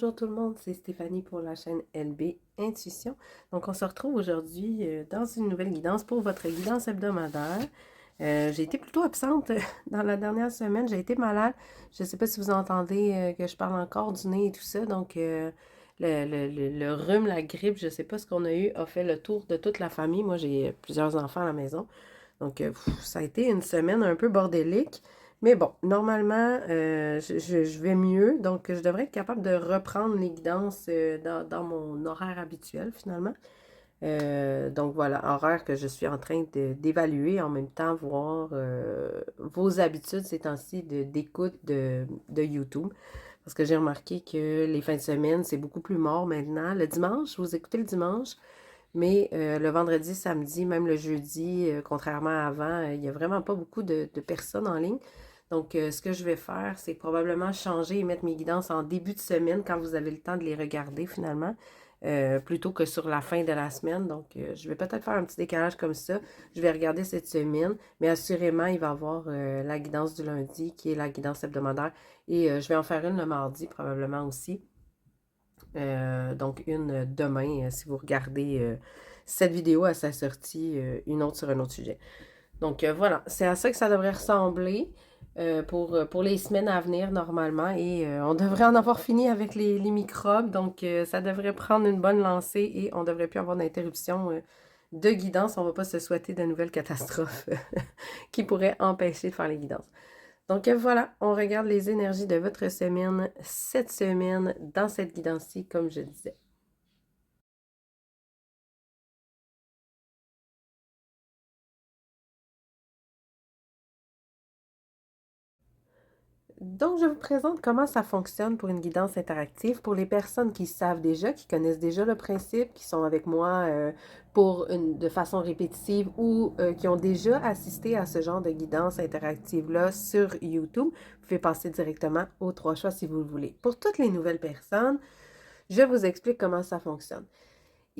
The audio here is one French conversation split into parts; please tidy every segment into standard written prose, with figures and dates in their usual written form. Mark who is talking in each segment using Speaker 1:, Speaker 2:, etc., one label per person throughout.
Speaker 1: Bonjour tout le monde, c'est Stéphanie pour la chaîne LB Intuition. Donc on se retrouve aujourd'hui dans une nouvelle guidance pour votre guidance hebdomadaire. J'ai été plutôt absente dans la dernière semaine, j'ai été malade. Je ne sais pas si vous entendez que je parle encore du nez et tout ça. Donc le rhume, la grippe, je ne sais pas ce qu'on a fait le tour de toute la famille. Moi j'ai plusieurs enfants à la maison. Donc ça a été une semaine un peu bordélique. Mais bon, normalement, je vais mieux, donc je devrais être capable de reprendre les guidances dans mon horaire habituel finalement. Donc voilà, horaire que je suis en train d'évaluer, en même temps voir vos habitudes ces temps-ci d'écoute de YouTube. Parce que j'ai remarqué que les fins de semaine, c'est beaucoup plus mort maintenant. Le dimanche, vous écoutez le dimanche, mais le vendredi, samedi, même le jeudi, contrairement à avant, il n'y a vraiment pas beaucoup de personnes en ligne. Donc, ce que je vais faire, c'est probablement changer et mettre mes guidances en début de semaine quand vous avez le temps de les regarder finalement, plutôt que sur la fin de la semaine. Donc, je vais peut-être faire un petit décalage comme ça. Je vais regarder cette semaine, mais assurément, il va y avoir la guidance du lundi qui est la guidance hebdomadaire et je vais en faire une le mardi probablement aussi. Donc, une demain, si vous regardez cette vidéo à sa sortie, une autre sur un autre sujet. Donc, voilà, c'est à ça que ça devrait ressembler pour les semaines à venir normalement. Et on devrait en avoir fini avec les microbes. Donc, ça devrait prendre une bonne lancée et on ne devrait plus avoir d'interruption de guidance. On ne va pas se souhaiter de nouvelles catastrophes qui pourraient empêcher de faire les guidances. Donc voilà, on regarde les énergies de votre semaine cette semaine dans cette guidance-ci, comme je disais. Donc, je vous présente comment ça fonctionne pour une guidance interactive. Pour les personnes qui savent déjà, qui connaissent déjà le principe, qui sont avec moi de façon répétitive ou qui ont déjà assisté à ce genre de guidance interactive-là sur YouTube, vous pouvez passer directement aux trois choix si vous le voulez. Pour toutes les nouvelles personnes, je vous explique comment ça fonctionne.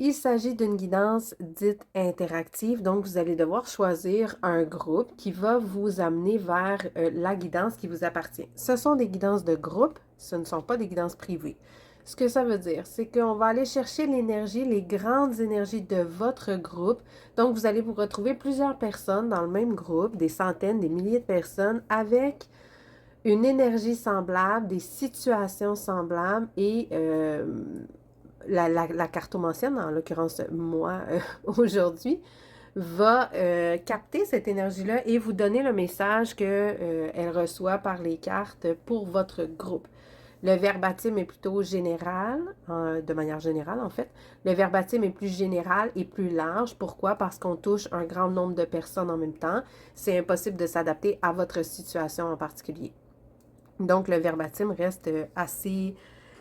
Speaker 1: Il s'agit d'une guidance dite interactive, donc vous allez devoir choisir un groupe qui va vous amener vers la guidance qui vous appartient. Ce sont des guidances de groupe, ce ne sont pas des guidances privées. Ce que ça veut dire, c'est qu'on va aller chercher l'énergie, les grandes énergies de votre groupe. Donc, vous allez vous retrouver plusieurs personnes dans le même groupe, des centaines, des milliers de personnes avec une énergie semblable, des situations semblables et la cartomancienne, en l'occurrence moi aujourd'hui, va capter cette énergie-là et vous donner le message qu'elle reçoit par les cartes pour votre groupe. Le verbatim est plutôt général, de manière générale en fait. Le verbatim est plus général et plus large. Pourquoi? Parce qu'on touche un grand nombre de personnes en même temps. C'est impossible de s'adapter à votre situation en particulier. Donc, le verbatim reste assez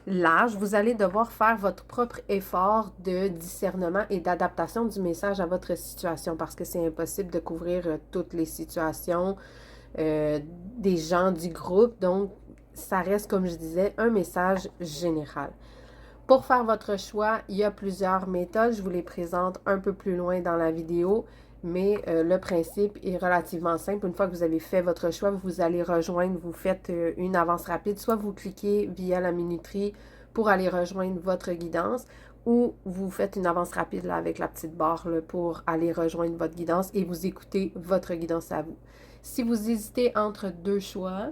Speaker 1: large. Vous allez devoir faire votre propre effort de discernement et d'adaptation du message à votre situation parce que c'est impossible de couvrir toutes les situations des gens du groupe. Donc, ça reste, comme je disais, un message général. Pour faire votre choix, il y a plusieurs méthodes. Je vous les présente un peu plus loin dans la vidéo, mais le principe est relativement simple. Une fois que vous avez fait votre choix, vous allez rejoindre, vous faites une avance rapide. Soit vous cliquez via la minuterie pour aller rejoindre votre guidance, ou vous faites une avance rapide là, avec la petite barre là, pour aller rejoindre votre guidance et vous écoutez votre guidance à vous. Si vous hésitez entre deux choix,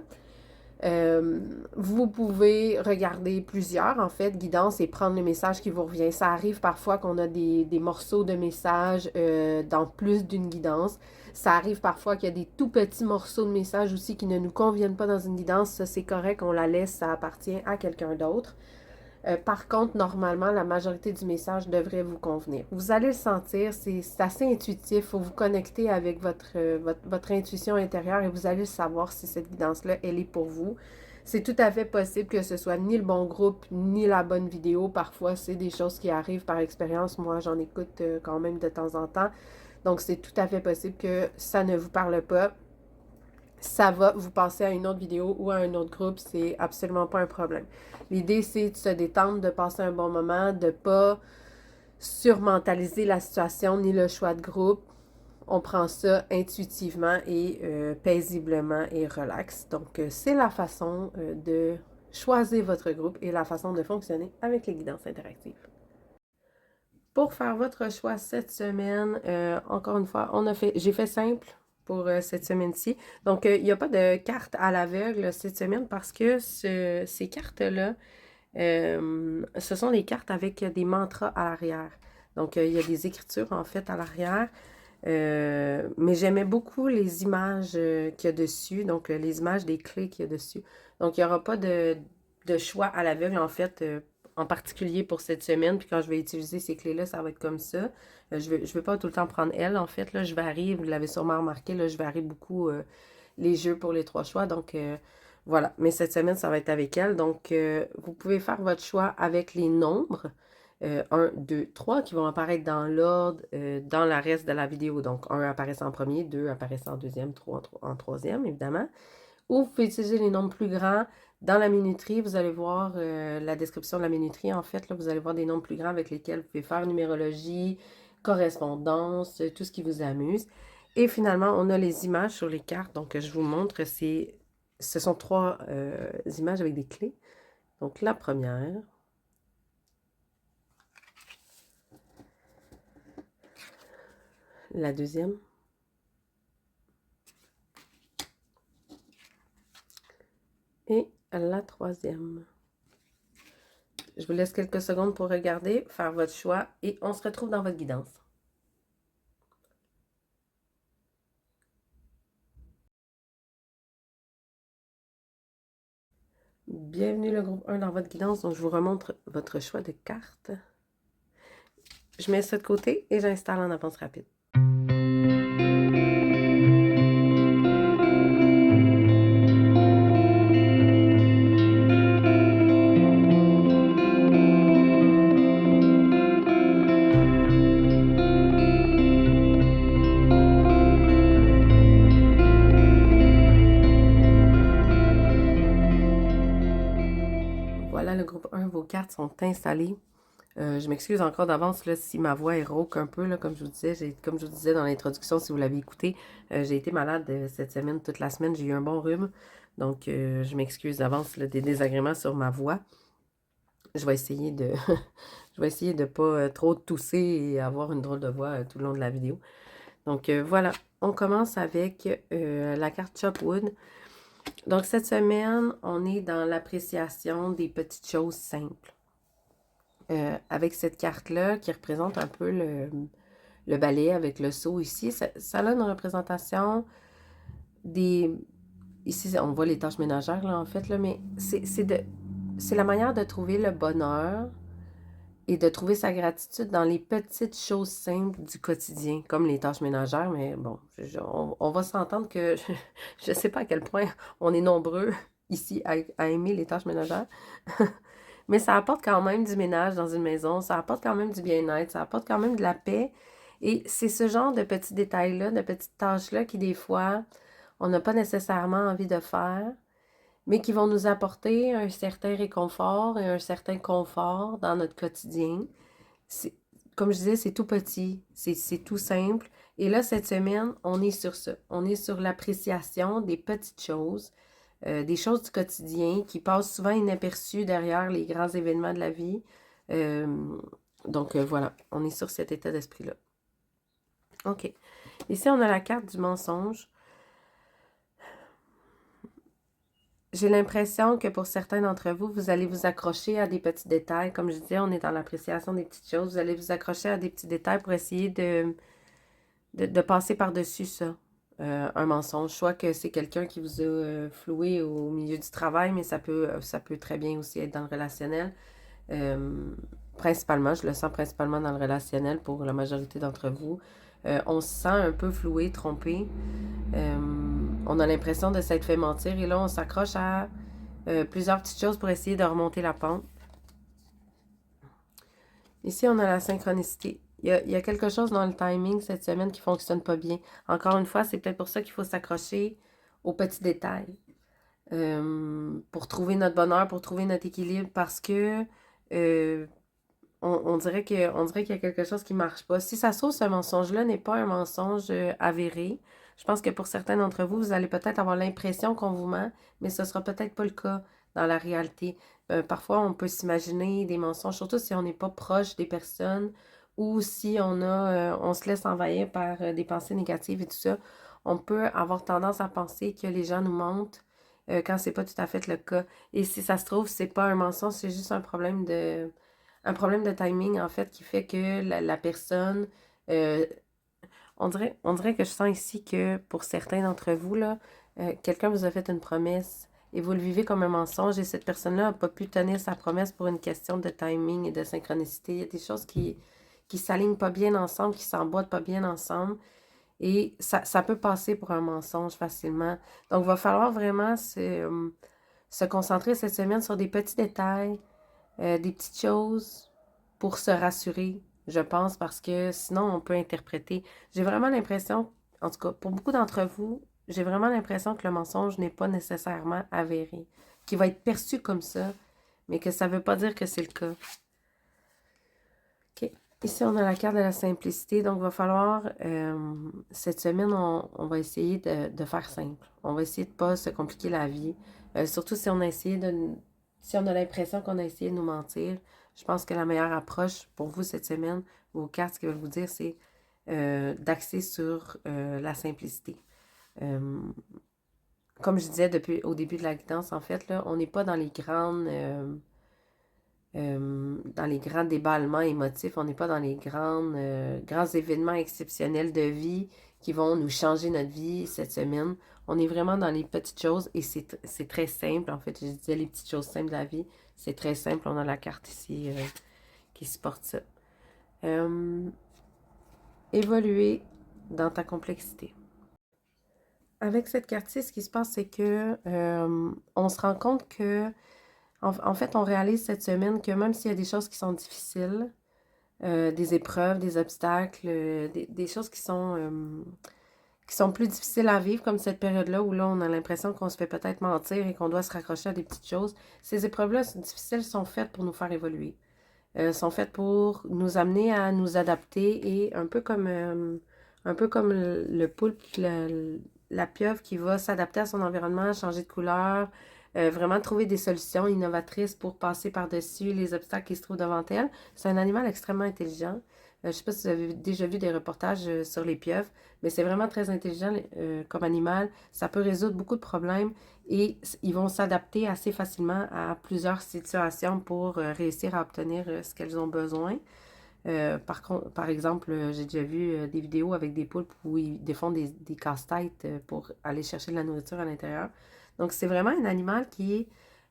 Speaker 1: vous pouvez regarder plusieurs, en fait, guidances et prendre le message qui vous revient. Ça arrive parfois qu'on a des morceaux de messages dans plus d'une guidance. Ça arrive parfois qu'il y a des tout petits morceaux de messages aussi qui ne nous conviennent pas dans une guidance. Ça, c'est correct, on la laisse, ça appartient à quelqu'un d'autre. Par contre, normalement, la majorité du message devrait vous convenir. Vous allez le sentir, c'est assez intuitif. Il faut vous connecter avec votre intuition intérieure et vous allez savoir si cette guidance-là, elle est pour vous. C'est tout à fait possible que ce soit ni le bon groupe, ni la bonne vidéo. Parfois, c'est des choses qui arrivent par expérience. Moi, j'en écoute quand même de temps en temps. Donc, c'est tout à fait possible que ça ne vous parle pas. Ça va, vous passer à une autre vidéo ou à un autre groupe, c'est absolument pas un problème. L'idée, c'est de se détendre, de passer un bon moment, de ne pas surmentaliser la situation ni le choix de groupe. On prend ça intuitivement et paisiblement et relax. Donc, c'est la façon de choisir votre groupe et la façon de fonctionner avec les guidances interactives. Pour faire votre choix cette semaine, encore une fois, j'ai fait simple pour cette semaine-ci. Donc, il n'y a pas de carte à l'aveugle cette semaine parce que ces cartes-là, ce sont des cartes avec des mantras à l'arrière. Donc, il y a des écritures en fait à l'arrière. Mais j'aimais beaucoup les images qu'il y a dessus, donc les images des clés qu'il y a dessus. Donc, il n'y aura pas de choix à l'aveugle, en fait, en particulier pour cette semaine. Puis quand je vais utiliser ces clés-là, ça va être comme ça. Je vais pas tout le temps prendre elle, en fait. Là, je varie, vous l'avez sûrement remarqué, là, je varie beaucoup les jeux pour les 3 choix. Donc, voilà. Mais cette semaine, ça va être avec elle. Donc, vous pouvez faire votre choix avec les nombres. 1, 2, 3 qui vont apparaître dans l'ordre dans le reste de la vidéo. Donc, 1 apparaît en premier, 2 apparaît en deuxième, 3 en troisième, évidemment. Ou vous pouvez utiliser les nombres plus grands. Dans la minuterie, vous allez voir la description de la minuterie. En fait, là, vous allez voir des nombres plus grands avec lesquels vous pouvez faire numérologie, correspondance, tout ce qui vous amuse. Et finalement, on a les images sur les cartes. Donc, je vous montre, ce sont 3 images avec des clés. Donc, la première, la deuxième, et la troisième. Je vous laisse quelques secondes pour regarder, faire votre choix et on se retrouve dans votre guidance. Bienvenue le groupe 1 dans votre guidance. Donc, je vous remontre votre choix de carte. Je mets ça de côté et j'installe en avance rapide. Voilà le groupe 1, vos cartes sont installées. Je m'excuse encore d'avance si ma voix est rauque un peu, là, comme je vous disais dans l'introduction, si vous l'avez écouté, j'ai été malade cette semaine, toute la semaine, j'ai eu un bon rhume. Donc, je m'excuse d'avance des désagréments sur ma voix. Je vais essayer de je vais essayer de pas trop tousser et avoir une drôle de voix tout le long de la vidéo. Donc, voilà, on commence avec la carte Chopwood. Donc, cette semaine, on est dans l'appréciation des petites choses simples. Avec cette carte-là qui représente un peu le balai avec le seau ici, ça a une représentation des... Ici, on voit les tâches ménagères, là, en fait, là, mais c'est la manière de trouver le bonheur et de trouver sa gratitude dans les petites choses simples du quotidien, comme les tâches ménagères, mais bon, on va s'entendre que je ne sais pas à quel point on est nombreux ici à aimer les tâches ménagères. Mais ça apporte quand même du ménage dans une maison, ça apporte quand même du bien-être, ça apporte quand même de la paix. Et c'est ce genre de petits détails-là, de petites tâches-là qui, des fois, on n'a pas nécessairement envie de faire, mais qui vont nous apporter un certain réconfort et un certain confort dans notre quotidien. Comme je disais, c'est tout petit, c'est tout simple. Et là, cette semaine, on est sur ça. On est sur l'appréciation des petites choses, des choses du quotidien qui passent souvent inaperçues derrière les grands événements de la vie. Donc, voilà, on est sur cet état d'esprit-là. OK. Ici, on a la carte du mensonge. J'ai l'impression que pour certains d'entre vous, vous allez vous accrocher à des petits détails. Comme je disais, on est dans l'appréciation des petites choses. Vous allez vous accrocher à des petits détails pour essayer de passer par-dessus ça. Un mensonge. Soit que c'est quelqu'un qui vous a floué au milieu du travail, mais ça peut très bien aussi être dans le relationnel. Principalement, je le sens principalement dans le relationnel pour la majorité d'entre vous. On se sent un peu floué, trompé. On a l'impression de s'être fait mentir et là, on s'accroche à plusieurs petites choses pour essayer de remonter la pente. Ici, on a la synchronicité. Il y a quelque chose dans le timing cette semaine qui ne fonctionne pas bien. Encore une fois, c'est peut-être pour ça qu'il faut s'accrocher aux petits détails. Pour trouver notre bonheur, pour trouver notre équilibre, parce que on dirait qu'il y a quelque chose qui ne marche pas. Si ça se trouve, ce mensonge-là n'est pas un mensonge avéré. Je pense que pour certains d'entre vous, vous allez peut-être avoir l'impression qu'on vous ment, mais ce ne sera peut-être pas le cas. dans la réalité. Parfois, on peut s'imaginer des mensonges, surtout si on n'est pas proche des personnes ou si on se laisse envahir par des pensées négatives et tout ça. On peut avoir tendance à penser que les gens nous mentent quand c'est pas tout à fait le cas. Et si ça se trouve, c'est pas un mensonge, c'est juste un problème de timing, en fait, qui fait que la personne, euh, on dirait que je sens ici que pour certains d'entre vous, là, quelqu'un vous a fait une promesse et vous le vivez comme un mensonge et cette personne-là n'a pas pu tenir sa promesse pour une question de timing et de synchronicité. Il y a des choses qui s'alignent pas bien ensemble, qui s'emboîtent pas bien ensemble et ça peut passer pour un mensonge facilement. Donc, il va falloir vraiment se concentrer cette semaine sur des petits détails, des petites choses pour se rassurer, je pense, parce que sinon on peut interpréter. J'ai vraiment l'impression, en tout cas pour beaucoup d'entre vous, j'ai vraiment l'impression que le mensonge n'est pas nécessairement avéré, qu'il va être perçu comme ça, mais que ça ne veut pas dire que c'est le cas. OK. Ici, on a la carte de la simplicité, donc il va falloir, cette semaine, on va essayer de faire simple. On va essayer de ne pas se compliquer la vie, surtout si on a essayé si on a l'impression qu'on a essayé de nous mentir. Je pense que la meilleure approche pour vous cette semaine, vos cartes, ce qu'ils veulent vous dire, c'est d'axer sur la simplicité. Euh, Comme je disais depuis au début de la guidance, en fait, là, on n'est pas dans les grands déballements émotifs, on n'est pas dans les grands événements exceptionnels de vie qui vont nous changer notre vie cette semaine. On est vraiment dans les petites choses et c'est très simple. En fait, je disais les petites choses simples de la vie. C'est très simple. On a la carte ici qui supporte ça. Évoluer dans ta complexité. Avec cette carte-ci, ce qui se passe, c'est que on se rend compte que, en fait, on réalise cette semaine que même s'il y a des choses qui sont difficiles, des épreuves, des obstacles, des choses qui sont plus difficiles à vivre, comme cette période-là où là, on a l'impression qu'on se fait peut-être mentir et qu'on doit se raccrocher à des petites choses. Ces épreuves-là difficiles sont faites pour nous faire évoluer, sont faites pour nous amener à nous adapter et un peu comme le poulpe, la pieuvre qui va s'adapter à son environnement, changer de couleur, vraiment trouver des solutions innovatrices pour passer par-dessus les obstacles qui se trouvent devant elle. C'est un animal extrêmement intelligent. Je ne sais pas si vous avez déjà vu des reportages sur les pieuvres, mais c'est vraiment très intelligent comme animal. Ça peut résoudre beaucoup de problèmes et ils vont s'adapter assez facilement à plusieurs situations pour réussir à obtenir ce qu'elles ont besoin. Par exemple, j'ai déjà vu des vidéos avec des poulpes où ils défont des casse-têtes pour aller chercher de la nourriture à l'intérieur. Donc, c'est vraiment un animal qui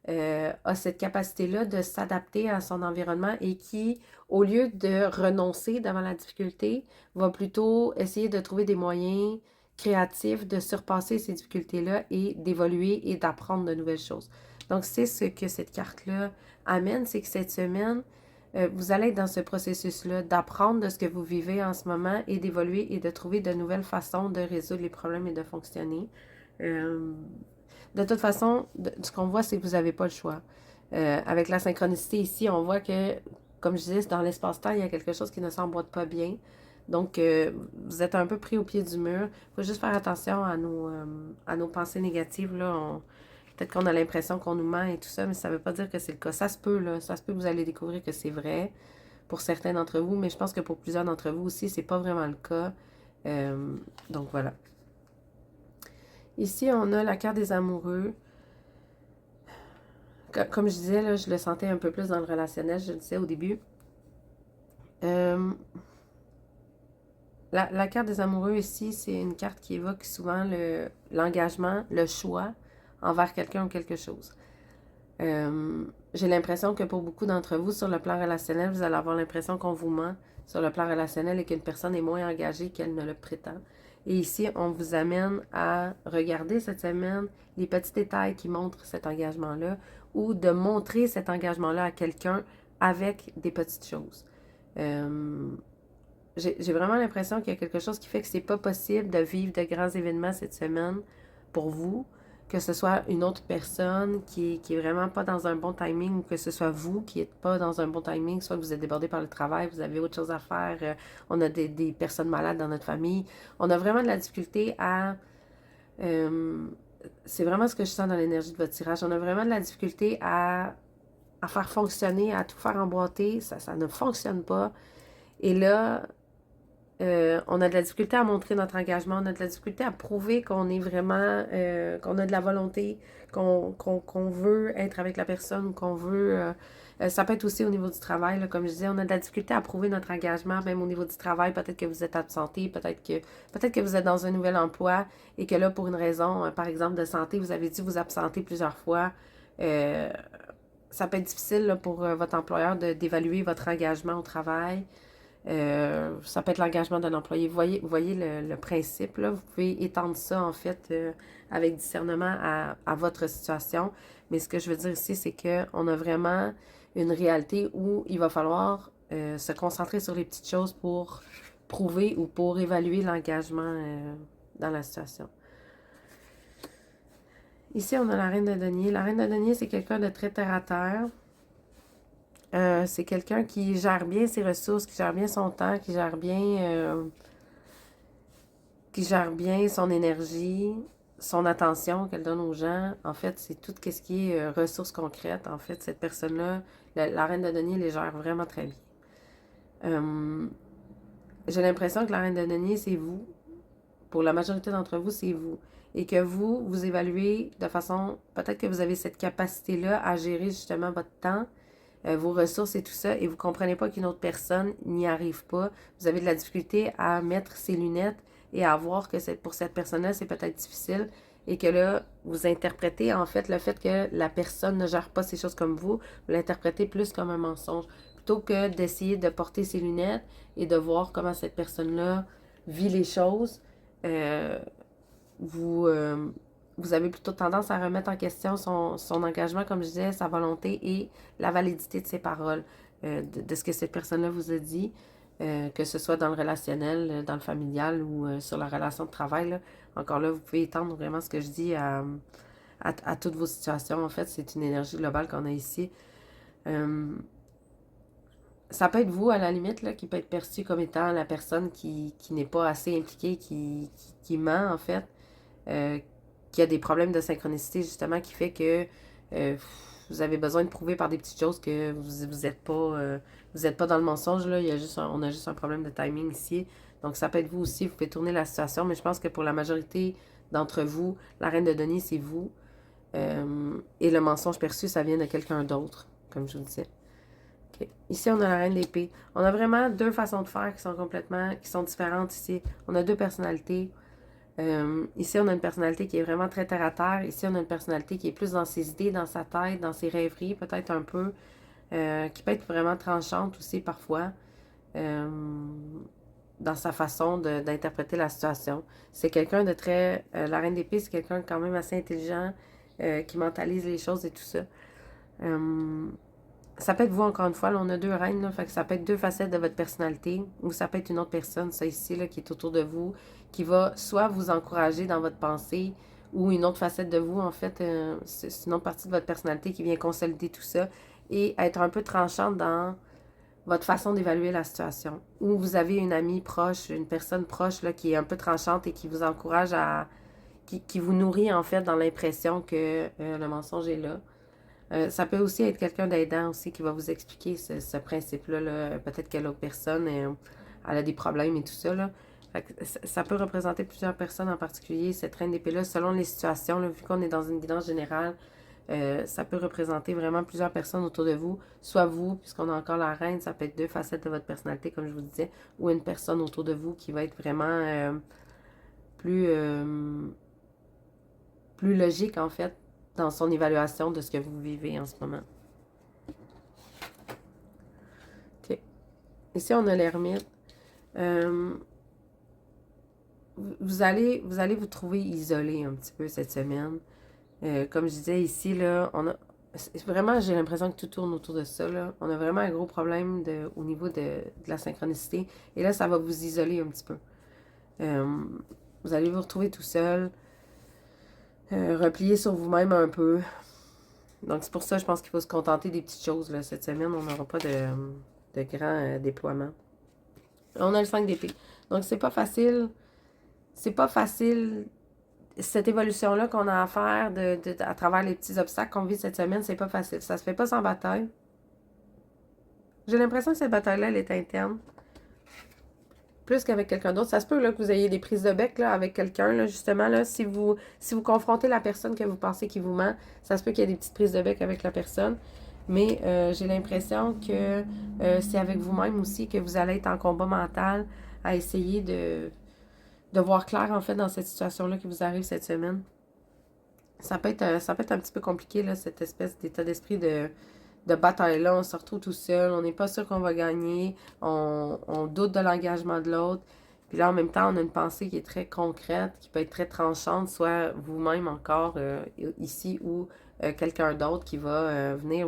Speaker 1: a cette capacité-là de s'adapter à son environnement et qui, au lieu de renoncer devant la difficulté, va plutôt essayer de trouver des moyens créatifs de surpasser ces difficultés-là et d'évoluer et d'apprendre de nouvelles choses. Donc, c'est ce que cette carte-là amène, c'est que cette semaine, vous allez être dans ce processus-là d'apprendre de ce que vous vivez en ce moment et d'évoluer et de trouver de nouvelles façons de résoudre les problèmes et de fonctionner. Euh, de toute façon, ce qu'on voit, c'est que vous n'avez pas le choix. Avec la synchronicité ici, on voit que, comme je disais, dans l'espace-temps, il y a quelque chose qui ne s'emboîte pas bien. Donc, vous êtes un peu pris au pied du mur. Il faut juste faire attention à nos pensées négatives. Là. Peut-être qu'on a l'impression qu'on nous ment et tout ça, mais ça ne veut pas dire que c'est le cas. Ça se peut, là. Ça se peut que vous allez découvrir que c'est vrai pour certains d'entre vous, mais je pense que pour plusieurs d'entre vous aussi, c'est pas vraiment le cas. Donc, voilà. Ici, on a la carte des amoureux. Comme je disais, là, je le sentais un peu plus dans le relationnel, je le disais au début. Euh, la carte des amoureux ici, c'est une carte qui évoque souvent l'engagement, le choix envers quelqu'un ou quelque chose. J'ai l'impression que pour beaucoup d'entre vous, sur le plan relationnel, vous allez avoir l'impression qu'on vous ment sur le plan relationnel et qu'une personne est moins engagée qu'elle ne le prétend. Et ici, on vous amène à regarder cette semaine les petits détails qui montrent cet engagement-là ou de montrer cet engagement-là à quelqu'un avec des petites choses. J'ai vraiment l'impression qu'il y a quelque chose qui fait que c'est pas possible de vivre de grands événements cette semaine pour vous, que ce soit une autre personne qui est vraiment pas dans un bon timing ou que ce soit vous qui n'êtes pas dans un bon timing, soit que vous êtes débordé par le travail, vous avez autre chose à faire, on a des personnes malades dans notre famille. On a vraiment de la difficulté à c'est vraiment ce que je sens dans l'énergie de votre tirage. On a vraiment de la difficulté à faire fonctionner, à tout faire emboîter. Ça ne fonctionne pas. Et là, on a de la difficulté à montrer notre engagement, on a de la difficulté à prouver qu'on est vraiment, qu'on a de la volonté, qu'on veut être avec la personne, qu'on veut... ça peut être aussi au niveau du travail, là, comme je disais, on a de la difficulté à prouver notre engagement, même au niveau du travail. Peut-être que vous êtes absenté, peut-être que vous êtes dans un nouvel emploi et que là, pour une raison, par exemple, de santé, vous avez dû vous absenter plusieurs fois. Euh, Ça peut être difficile là, pour votre employeur d'évaluer votre engagement au travail. Ça peut être l'engagement d'un employé. Vous voyez le principe, là. Vous pouvez étendre ça, en fait, avec discernement à votre situation. Mais ce que je veux dire ici, c'est qu'on a vraiment une réalité où il va falloir se concentrer sur les petites choses pour prouver ou pour évaluer l'engagement dans la situation. Ici, on a la reine de denier. La reine de denier, c'est quelqu'un de très terre-à-terre. C'est quelqu'un qui gère bien ses ressources, qui gère bien son temps, qui gère bien son énergie, son attention qu'elle donne aux gens. En fait, c'est tout ce qui est ressources concrètes. En fait, cette personne-là, la reine de denier, les gère vraiment très bien. J'ai l'impression que la reine de denier, c'est vous. Pour la majorité d'entre vous, c'est vous. Et que vous évaluez de façon... Peut-être que vous avez cette capacité-là à gérer justement votre temps, vos ressources et tout ça, et vous ne comprenez pas qu'une autre personne n'y arrive pas. Vous avez de la difficulté à mettre ses lunettes et à voir que pour cette personne-là, c'est peut-être difficile, et que là, vous interprétez en fait le fait que la personne ne gère pas ces choses comme vous l'interprétez plus comme un mensonge, plutôt que d'essayer de porter ses lunettes et de voir comment cette personne-là vit les choses. euh, vous, euh, Vous avez plutôt tendance à remettre en question son engagement, comme je disais, sa volonté et la validité de ses paroles, de ce que cette personne-là vous a dit, que ce soit dans le relationnel, dans le familial ou sur la relation de travail. Là. Encore là, vous pouvez étendre vraiment ce que je dis à toutes vos situations. En fait, c'est une énergie globale qu'on a ici. Euh, Ça peut être vous, à la limite, là, qui peut être perçu comme étant la personne qui n'est pas assez impliquée, qui ment, en fait, euh, qui a des problèmes de synchronicité, justement, qui fait que euh, vous avez besoin de prouver par des petites choses que vous êtes pas dans le mensonge, là. On a juste un problème de timing ici. Donc, ça peut être vous aussi, vous pouvez tourner la situation, mais je pense que pour la majorité d'entre vous, la reine de denier, c'est vous. Et le mensonge perçu, ça vient de quelqu'un d'autre, comme je vous disais. Okay. Ici, on a la reine d'épée. On a vraiment deux façons de faire qui sont différentes ici. On a deux personnalités. Ici, on a une personnalité qui est vraiment très terre à terre. Ici, on a une personnalité qui est plus dans ses idées, dans sa tête, dans ses rêveries, peut-être un peu, qui peut être vraiment tranchante aussi parfois, euh, dans sa façon d'interpréter la situation. C'est quelqu'un de très... la reine d'épée, c'est quelqu'un quand même assez intelligent, qui mentalise les choses et tout ça. Ça peut être vous, encore une fois, là, on a deux reines, là, fait que ça peut être deux facettes de votre personnalité, ou ça peut être une autre personne, ça ici, là, qui est autour de vous, qui va soit vous encourager dans votre pensée, ou une autre facette de vous, en fait, c'est une autre partie de votre personnalité qui vient consolider tout ça, et être un peu tranchante dans votre façon d'évaluer la situation. Ou vous avez une amie proche, une personne proche, là, qui est un peu tranchante et qui vous encourage qui vous nourrit, en fait, dans l'impression que le mensonge est là. Ça peut aussi être quelqu'un d'aidant aussi qui va vous expliquer ce principe-là. Là. Peut-être que l'autre personne, elle a des problèmes et tout ça. Là. Fait que ça peut représenter plusieurs personnes en particulier, cette reine d'épée-là, selon les situations. Là, vu qu'on est dans une guidance générale, ça peut représenter vraiment plusieurs personnes autour de vous. Soit vous, puisqu'on a encore la reine, ça peut être deux facettes de votre personnalité, comme je vous disais, ou une personne autour de vous qui va être vraiment plus, euh, plus logique, en fait, dans son évaluation de ce que vous vivez en ce moment. OK. Ici, on a l'ermite. Euh, vous allez vous trouver isolé un petit peu cette semaine. Comme je disais ici, là, vraiment, j'ai l'impression que tout tourne autour de ça. Là. On a vraiment un gros problème au niveau de la synchronicité. Et là, ça va vous isoler un petit peu. Vous allez vous retrouver tout seul, replié sur vous-même un peu. Donc, c'est pour ça, je pense qu'il faut se contenter des petites choses. Là. Cette semaine, on n'aura pas de grands déploiements. On a le 5 d'épée. Donc, c'est pas facile. C'est pas facile cette évolution-là qu'on a à faire à travers les petits obstacles qu'on vit cette semaine, c'est pas facile. Ça se fait pas sans bataille. J'ai l'impression que cette bataille-là, elle est interne. Plus qu'avec quelqu'un d'autre. Ça se peut là, que vous ayez des prises de bec là, avec quelqu'un, là, justement. Là, si vous confrontez la personne que vous pensez qui vous ment, ça se peut qu'il y ait des petites prises de bec avec la personne. Mais j'ai l'impression que c'est avec vous-même aussi que vous allez être en combat mental à essayer de voir clair, en fait, dans cette situation-là qui vous arrive cette semaine. Ça peut être un petit peu compliqué, là, cette espèce d'état d'esprit de bataille-là. On se retrouve tout seul, on n'est pas sûr qu'on va gagner, on doute de l'engagement de l'autre. Puis là, en même temps, on a une pensée qui est très concrète, qui peut être très tranchante, soit vous-même encore ici ou quelqu'un d'autre qui va venir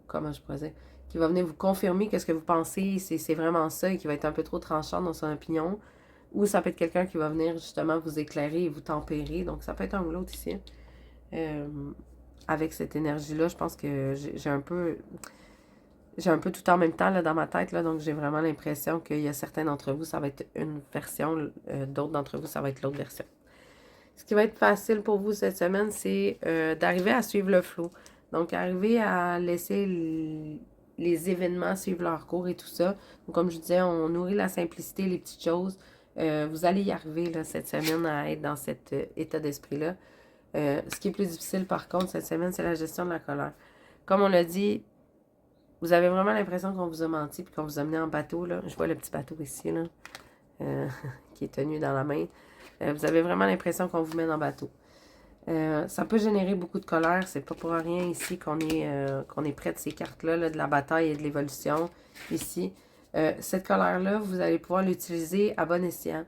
Speaker 1: comment je pourrais dire, qui va venir vous confirmer que ce que vous pensez, c'est vraiment ça et qui va être un peu trop tranchant dans son opinion. Ou ça peut être quelqu'un qui va venir justement vous éclairer et vous tempérer. Donc ça peut être un ou l'autre ici. Euh, avec cette énergie-là, je pense que j'ai un peu tout en même temps là, dans ma tête. Là, donc j'ai vraiment l'impression qu'il y a certains d'entre vous, ça va être une version, d'autres d'entre vous, ça va être l'autre version. Ce qui va être facile pour vous cette semaine, c'est d'arriver à suivre le flow. Donc, arriver à laisser les événements suivre leur cours et tout ça. Donc, comme je disais, on nourrit la simplicité, les petites choses. Vous allez y arriver là, cette semaine à être dans cet état d'esprit-là. Ce qui est plus difficile, par contre, cette semaine, c'est la gestion de la colère. Comme on l'a dit, vous avez vraiment l'impression qu'on vous a menti puis qu'on vous a mené en bateau. Là. Je vois le petit bateau ici, là, qui est tenu dans la main. Vous avez vraiment l'impression qu'on vous mène en bateau. Ça peut générer beaucoup de colère. C'est pas pour rien ici qu'on est près de ces cartes-là, là, de la bataille et de l'évolution. Ici, cette colère-là, vous allez pouvoir l'utiliser à bon escient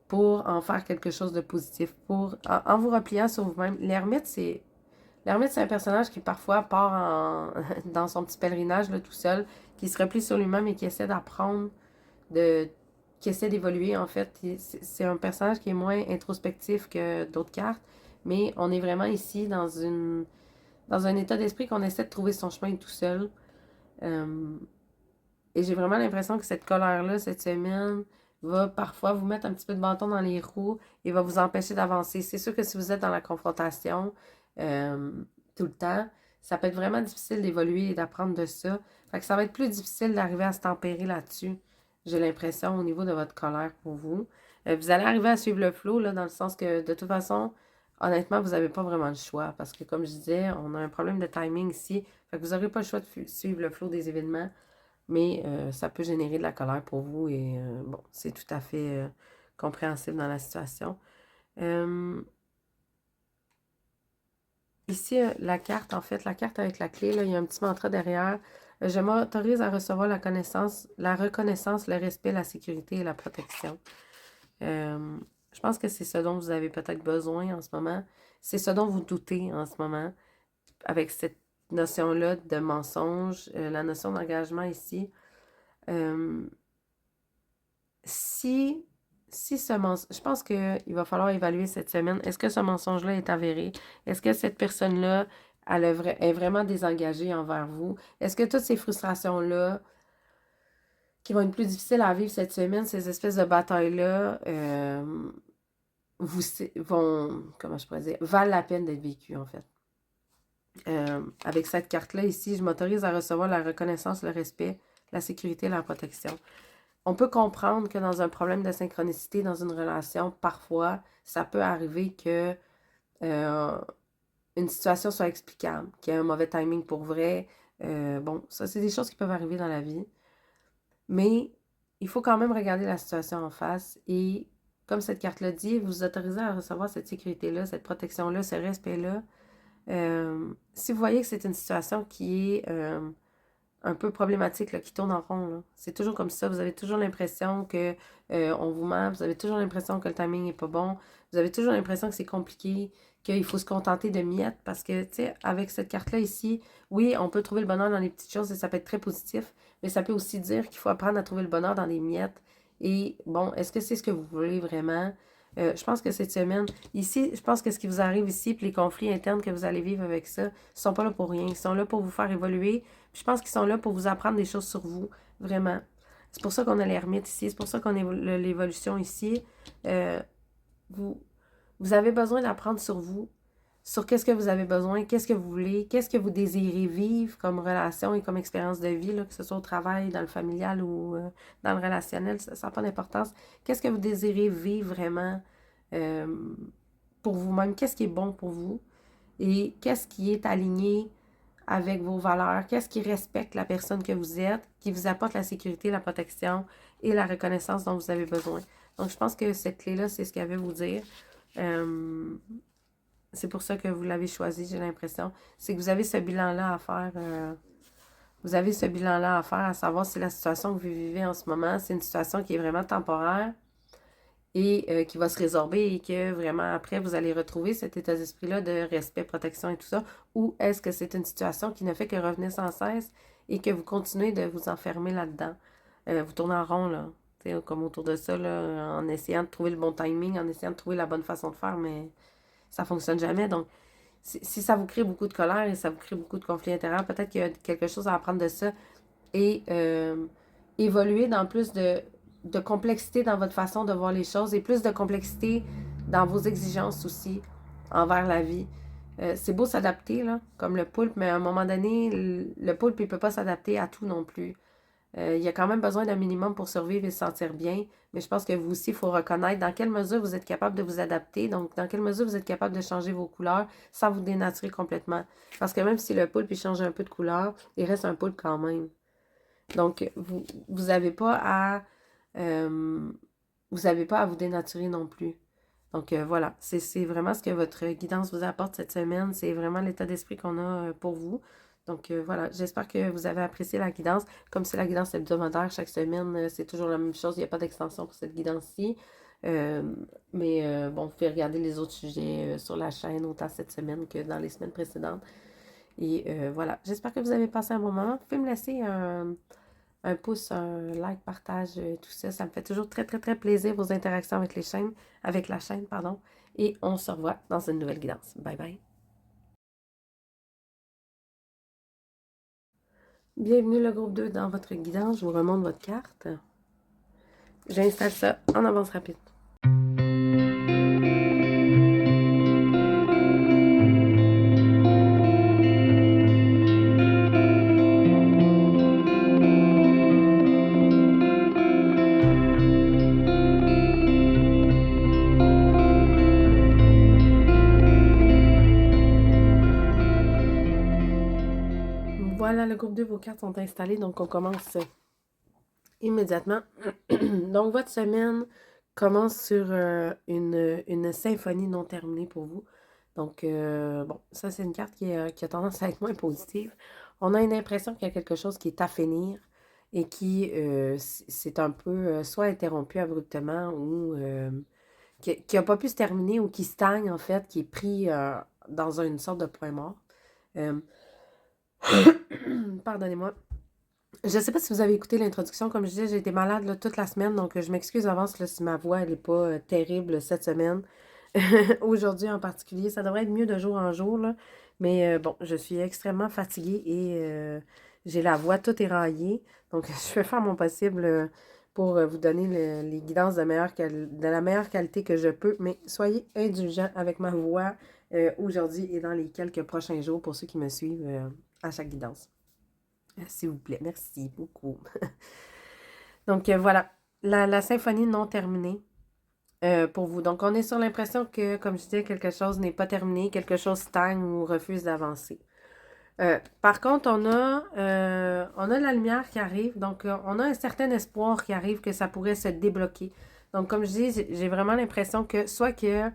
Speaker 1: pour en faire quelque chose de positif, en vous repliant sur vous-même. L'ermite, c'est un personnage qui parfois part dans son petit pèlerinage là, tout seul, qui se replie sur lui-même et qui essaie d'apprendre, qui essaie d'évoluer en fait. C'est un personnage qui est moins introspectif que d'autres cartes, mais on est vraiment ici dans un état d'esprit qu'on essaie de trouver son chemin tout seul. Et j'ai vraiment l'impression que cette colère-là, cette semaine, va parfois vous mettre un petit peu de bâton dans les roues et va vous empêcher d'avancer. C'est sûr que si vous êtes dans la confrontation tout le temps, ça peut être vraiment difficile d'évoluer et d'apprendre de ça. Fait que ça va être plus difficile d'arriver à se tempérer là-dessus. J'ai l'impression au niveau de votre colère pour vous. Vous allez arriver à suivre le flow, là, dans le sens que de toute façon, honnêtement, vous n'avez pas vraiment le choix. Parce que comme je disais, on a un problème de timing ici. Fait que vous n'aurez pas le choix de suivre le flow des événements. Mais ça peut générer de la colère pour vous et bon, c'est tout à fait compréhensible dans la situation. Ici, la carte, en fait, la carte avec la clé, là, il y a un petit mantra derrière. Je m'autorise à recevoir la reconnaissance, le respect, la sécurité et la protection. Je pense que c'est ce dont vous avez peut-être besoin en ce moment. C'est ce dont vous doutez en ce moment avec cette notion-là de mensonge, la notion d'engagement ici. Si, si ce mensonge, je pense qu'il va falloir évaluer cette semaine, est-ce que ce mensonge-là est avéré? Est-ce que cette personne-là, est vraiment désengagée envers vous? Est-ce que toutes ces frustrations-là, qui vont être plus difficiles à vivre cette semaine, ces espèces de batailles-là, comment je pourrais dire, valent la peine d'être vécues, en fait. Avec cette carte-là ici, je m'autorise à recevoir la reconnaissance, le respect, la sécurité et la protection. On peut comprendre que dans un problème de synchronicité, dans une relation, parfois, ça peut arriver que une situation soit explicable, qu'il y ait un mauvais timing pour vrai. Bon, ça, c'est des choses qui peuvent arriver dans la vie. Mais il faut quand même regarder la situation en face et, comme cette carte-là dit, vous autorisez à recevoir cette sécurité-là, cette protection-là, ce respect-là. Si vous voyez que c'est une situation qui est un peu problématique, là, qui tourne en rond, c'est toujours comme ça. Vous avez toujours l'impression que on vous ment, vous avez toujours l'impression que le timing n'est pas bon, vous avez toujours l'impression que c'est compliqué, qu'il faut se contenter de miettes, parce que, tu sais, avec cette carte-là ici, oui, on peut trouver le bonheur dans les petites choses et ça peut être très positif, mais ça peut aussi dire qu'il faut apprendre à trouver le bonheur dans les miettes. Et bon, est-ce que c'est ce que vous voulez vraiment? Je pense que cette semaine, ici, je pense que ce qui vous arrive ici, puis les conflits internes que vous allez vivre avec ça, ne sont pas là pour rien. Ils sont là pour vous faire évoluer. Puis je pense qu'ils sont là pour vous apprendre des choses sur vous, vraiment. C'est pour ça qu'on a l'ermite ici, c'est pour ça qu'on a l'évolution ici. Vous, Vous avez besoin d'apprendre sur vous, sur qu'est-ce que vous avez besoin, qu'est-ce que vous voulez, qu'est-ce que vous désirez vivre comme relation et comme expérience de vie, là, que ce soit au travail, dans le familial ou dans le relationnel, ça n'a pas d'importance. Qu'est-ce que vous désirez vivre vraiment euh, pour vous-même? Qu'est-ce qui est bon pour vous? Et qu'est-ce qui est aligné avec vos valeurs? Qu'est-ce qui respecte la personne que vous êtes, qui vous apporte la sécurité, la protection et la reconnaissance dont vous avez besoin? Donc, je pense que cette clé-là, c'est ce qu'elle veut vous dire. C'est pour ça que vous l'avez choisi, j'ai l'impression. C'est que vous avez ce bilan-là à faire. Vous avez ce bilan-là à faire, à savoir si la situation que vous vivez en ce moment, c'est une situation qui est vraiment temporaire et qui va se résorber et que vraiment après, vous allez retrouver cet état d'esprit-là de respect, protection et tout ça. Ou est-ce que c'est une situation qui ne fait que revenir sans cesse et que vous continuez de vous enfermer là-dedans? Vous tournez en rond, là. Comme autour de ça, là, en essayant de trouver le bon timing, en essayant de trouver la bonne façon de faire, mais ça fonctionne jamais. Donc, si ça vous crée beaucoup de colère et ça vous crée beaucoup de conflits intérieurs, peut-être qu'il y a quelque chose à apprendre de ça et évoluer dans plus de complexité dans votre façon de voir les choses et plus de complexité dans vos exigences aussi envers la vie. C'est beau s'adapter, là, comme le poulpe, mais à un moment donné, le poulpe, il ne peut pas s'adapter à tout non plus. Il y a quand même besoin d'un minimum pour survivre et se sentir bien. Mais je pense que vous aussi, il faut reconnaître dans quelle mesure vous êtes capable de vous adapter. Donc, dans quelle mesure vous êtes capable de changer vos couleurs sans vous dénaturer complètement. Parce que même si le poulpe il change un peu de couleur, il reste un poulpe quand même. Donc, vous n'avez pas à vous avez pas à vous dénaturer non plus. Donc, voilà, c'est vraiment ce que votre guidance vous apporte cette semaine. C'est vraiment l'état d'esprit qu'on a pour vous. Donc, voilà, j'espère que vous avez apprécié la guidance. Comme c'est la guidance hebdomadaire, chaque semaine, c'est toujours la même chose. Il n'y a pas d'extension pour cette guidance-ci. Euh, mais bon, vous pouvez regarder les autres sujets sur la chaîne, autant cette semaine que dans les semaines précédentes. Et voilà, j'espère que vous avez passé un bon moment. Vous pouvez me laisser un pouce, un like, partage, tout ça. Ça me fait toujours très, très, très plaisir vos interactions avec avec la chaîne, pardon. Et on se revoit dans une nouvelle guidance. Bye bye. Bienvenue le groupe 2 dans votre guidance. Je vous remonte votre carte. J'installe ça en avance rapide. Voilà, le groupe 2, vos cartes sont installées, donc on commence immédiatement. Donc, votre semaine commence sur une symphonie non terminée pour vous. Donc, bon, ça, c'est une carte qui a tendance à être moins positive. On a une impression qu'il y a quelque chose qui est à finir et qui c'est un peu soit interrompu abruptement ou qui n'a pas pu se terminer ou qui stagne, en fait, qui est pris dans une sorte de point mort. Euh, Pardonnez-moi. Je ne sais pas si vous avez écouté l'introduction. Comme je disais, j'ai été malade là, toute la semaine, donc je m'excuse d'avance là, si ma voix n'est pas terrible cette semaine. Aujourd'hui en particulier, ça devrait être mieux de jour en jour, là. Mais bon, je suis extrêmement fatiguée et j'ai la voix toute éraillée. Donc, je vais faire mon possible pour vous donner les guidances de la meilleure qualité que je peux. Mais soyez indulgents avec ma voix aujourd'hui et dans les quelques prochains jours pour ceux qui me suivent à chaque guidance. S'il vous plaît, merci beaucoup. Donc voilà, la symphonie non terminée pour vous. Donc on est sur l'impression que, comme je disais, quelque chose n'est pas terminé, quelque chose stagne ou refuse d'avancer. Par contre, on a la lumière qui arrive, donc on a un certain espoir qui arrive que ça pourrait se débloquer. Donc comme je dis, j'ai vraiment l'impression que soit que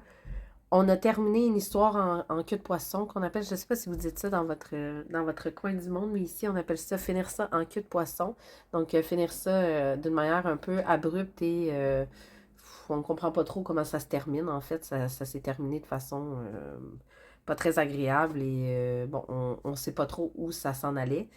Speaker 1: on a terminé une histoire en queue de poisson qu'on appelle, je ne sais pas si vous dites ça dans votre coin du monde, mais ici on appelle ça finir ça en queue de poisson. Donc finir ça d'une manière un peu abrupte et on ne comprend pas trop comment ça se termine. En fait, ça s'est terminé de façon pas très agréable et bon, on ne sait pas trop où ça s'en allait.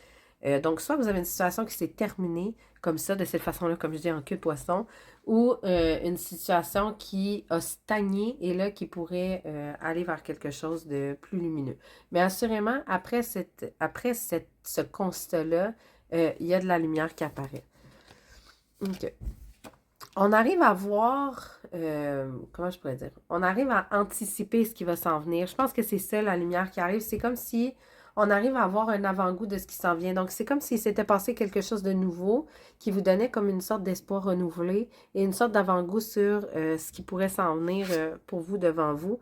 Speaker 1: Donc, soit vous avez une situation qui s'est terminée comme ça, de cette façon-là, comme je dis, en queue de poisson, ou une situation qui a stagné et là, qui pourrait aller vers quelque chose de plus lumineux. Mais assurément, ce constat-là, il y a de la lumière qui apparaît. OK. On arrive à voir comment je pourrais dire? On arrive à anticiper ce qui va s'en venir. Je pense que c'est ça, la lumière qui arrive. C'est comme si on arrive à avoir un avant-goût de ce qui s'en vient. Donc, c'est comme s'il s'était passé quelque chose de nouveau qui vous donnait comme une sorte d'espoir renouvelé et une sorte d'avant-goût sur ce qui pourrait s'en venir pour vous, devant vous.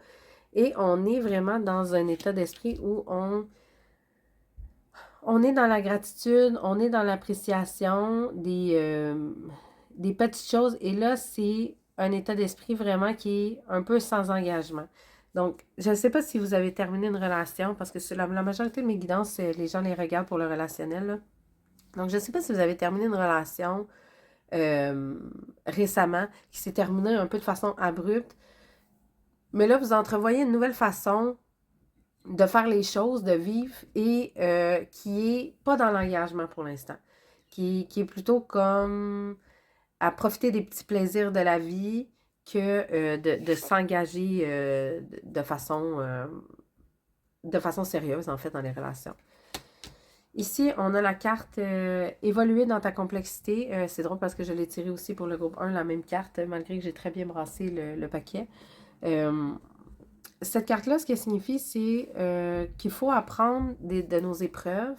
Speaker 1: Et on est vraiment dans un état d'esprit où on est dans la gratitude, on est dans l'appréciation des petites choses. Et là, c'est un état d'esprit vraiment qui est un peu sans engagement. Donc, je ne sais pas si vous avez terminé une relation, parce que sur la majorité de mes guidances, les gens les regardent pour le relationnel, là. Donc, je ne sais pas si vous avez terminé une relation récemment, qui s'est terminée un peu de façon abrupte. Mais là, vous entrevoyez une nouvelle façon de faire les choses, de vivre, et qui est pas dans l'engagement pour l'instant. Qui est plutôt comme à profiter des petits plaisirs de la vie que de s'engager de façon sérieuse, en fait, dans les relations. Ici, on a la carte évoluer dans ta complexité. C'est drôle parce que je l'ai tiré aussi pour le groupe 1, la même carte, malgré que j'ai très bien brassé le paquet. Cette carte-là, ce qu'elle signifie, c'est qu'il faut apprendre de nos épreuves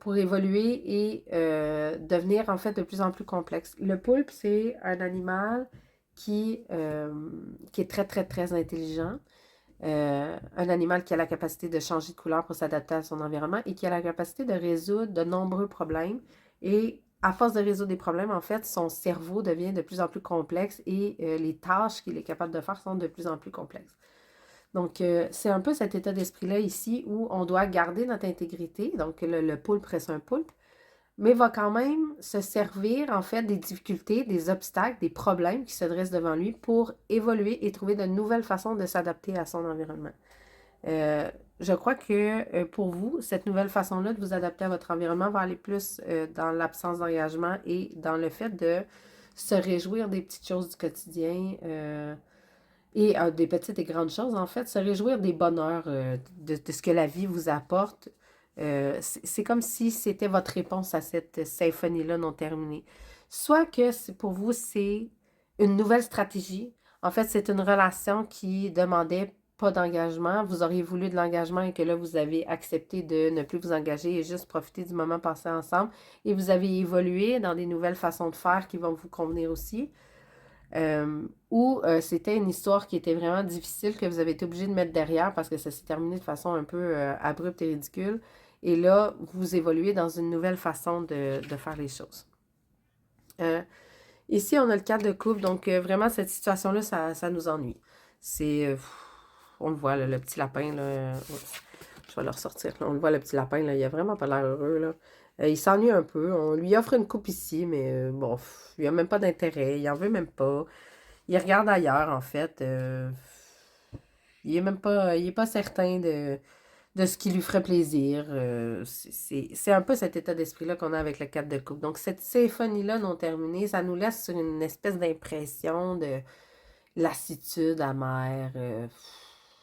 Speaker 1: pour évoluer et devenir en fait de plus en plus complexe. Le poulpe, c'est un animal qui est très, très, très intelligent. Un animal qui a la capacité de changer de couleur pour s'adapter à son environnement et qui a la capacité de résoudre de nombreux problèmes. Et à force de résoudre des problèmes, en fait, son cerveau devient de plus en plus complexe et les tâches qu'il est capable de faire sont de plus en plus complexes. Donc, c'est un peu cet état d'esprit-là ici où on doit garder notre intégrité. Donc, le poulpe reste un poulpe, mais va quand même se servir, en fait, des difficultés, des obstacles, des problèmes qui se dressent devant lui pour évoluer et trouver de nouvelles façons de s'adapter à son environnement. Je crois que pour vous, cette nouvelle façon-là de vous adapter à votre environnement va aller plus dans l'absence d'engagement et dans le fait de se réjouir des petites choses du quotidien et des petites et grandes choses, en fait, se réjouir des bonheurs de ce que la vie vous apporte. C'est comme si c'était votre réponse à cette symphonie-là non terminée. Soit que pour vous, c'est une nouvelle stratégie. En fait, c'est une relation qui demandait pas d'engagement. Vous auriez voulu de l'engagement et que là, vous avez accepté de ne plus vous engager et juste profiter du moment passé ensemble. Et vous avez évolué dans des nouvelles façons de faire qui vont vous convenir aussi. Ou c'était une histoire qui était vraiment difficile que vous avez été obligé de mettre derrière parce que ça s'est terminé de façon un peu abrupte et ridicule. Et là, vous évoluez dans une nouvelle façon de faire les choses. Ici, on a le cadre de couple, donc vraiment, cette situation-là, ça nous ennuie. C'est, on le voit, là, le petit lapin, là, je vais le ressortir, là, on le voit, le petit lapin, là, il a vraiment pas l'air heureux, là. Il s'ennuie un peu, on lui offre une coupe ici, mais bon, il a même pas d'intérêt, il en veut même pas. Il regarde ailleurs, en fait. Il est pas certain de ce qui lui ferait plaisir. C'est un peu cet état d'esprit-là qu'on a avec le 4 de coupe. Donc, cette symphonie-là non terminée, ça nous laisse sur une espèce d'impression de lassitude amère.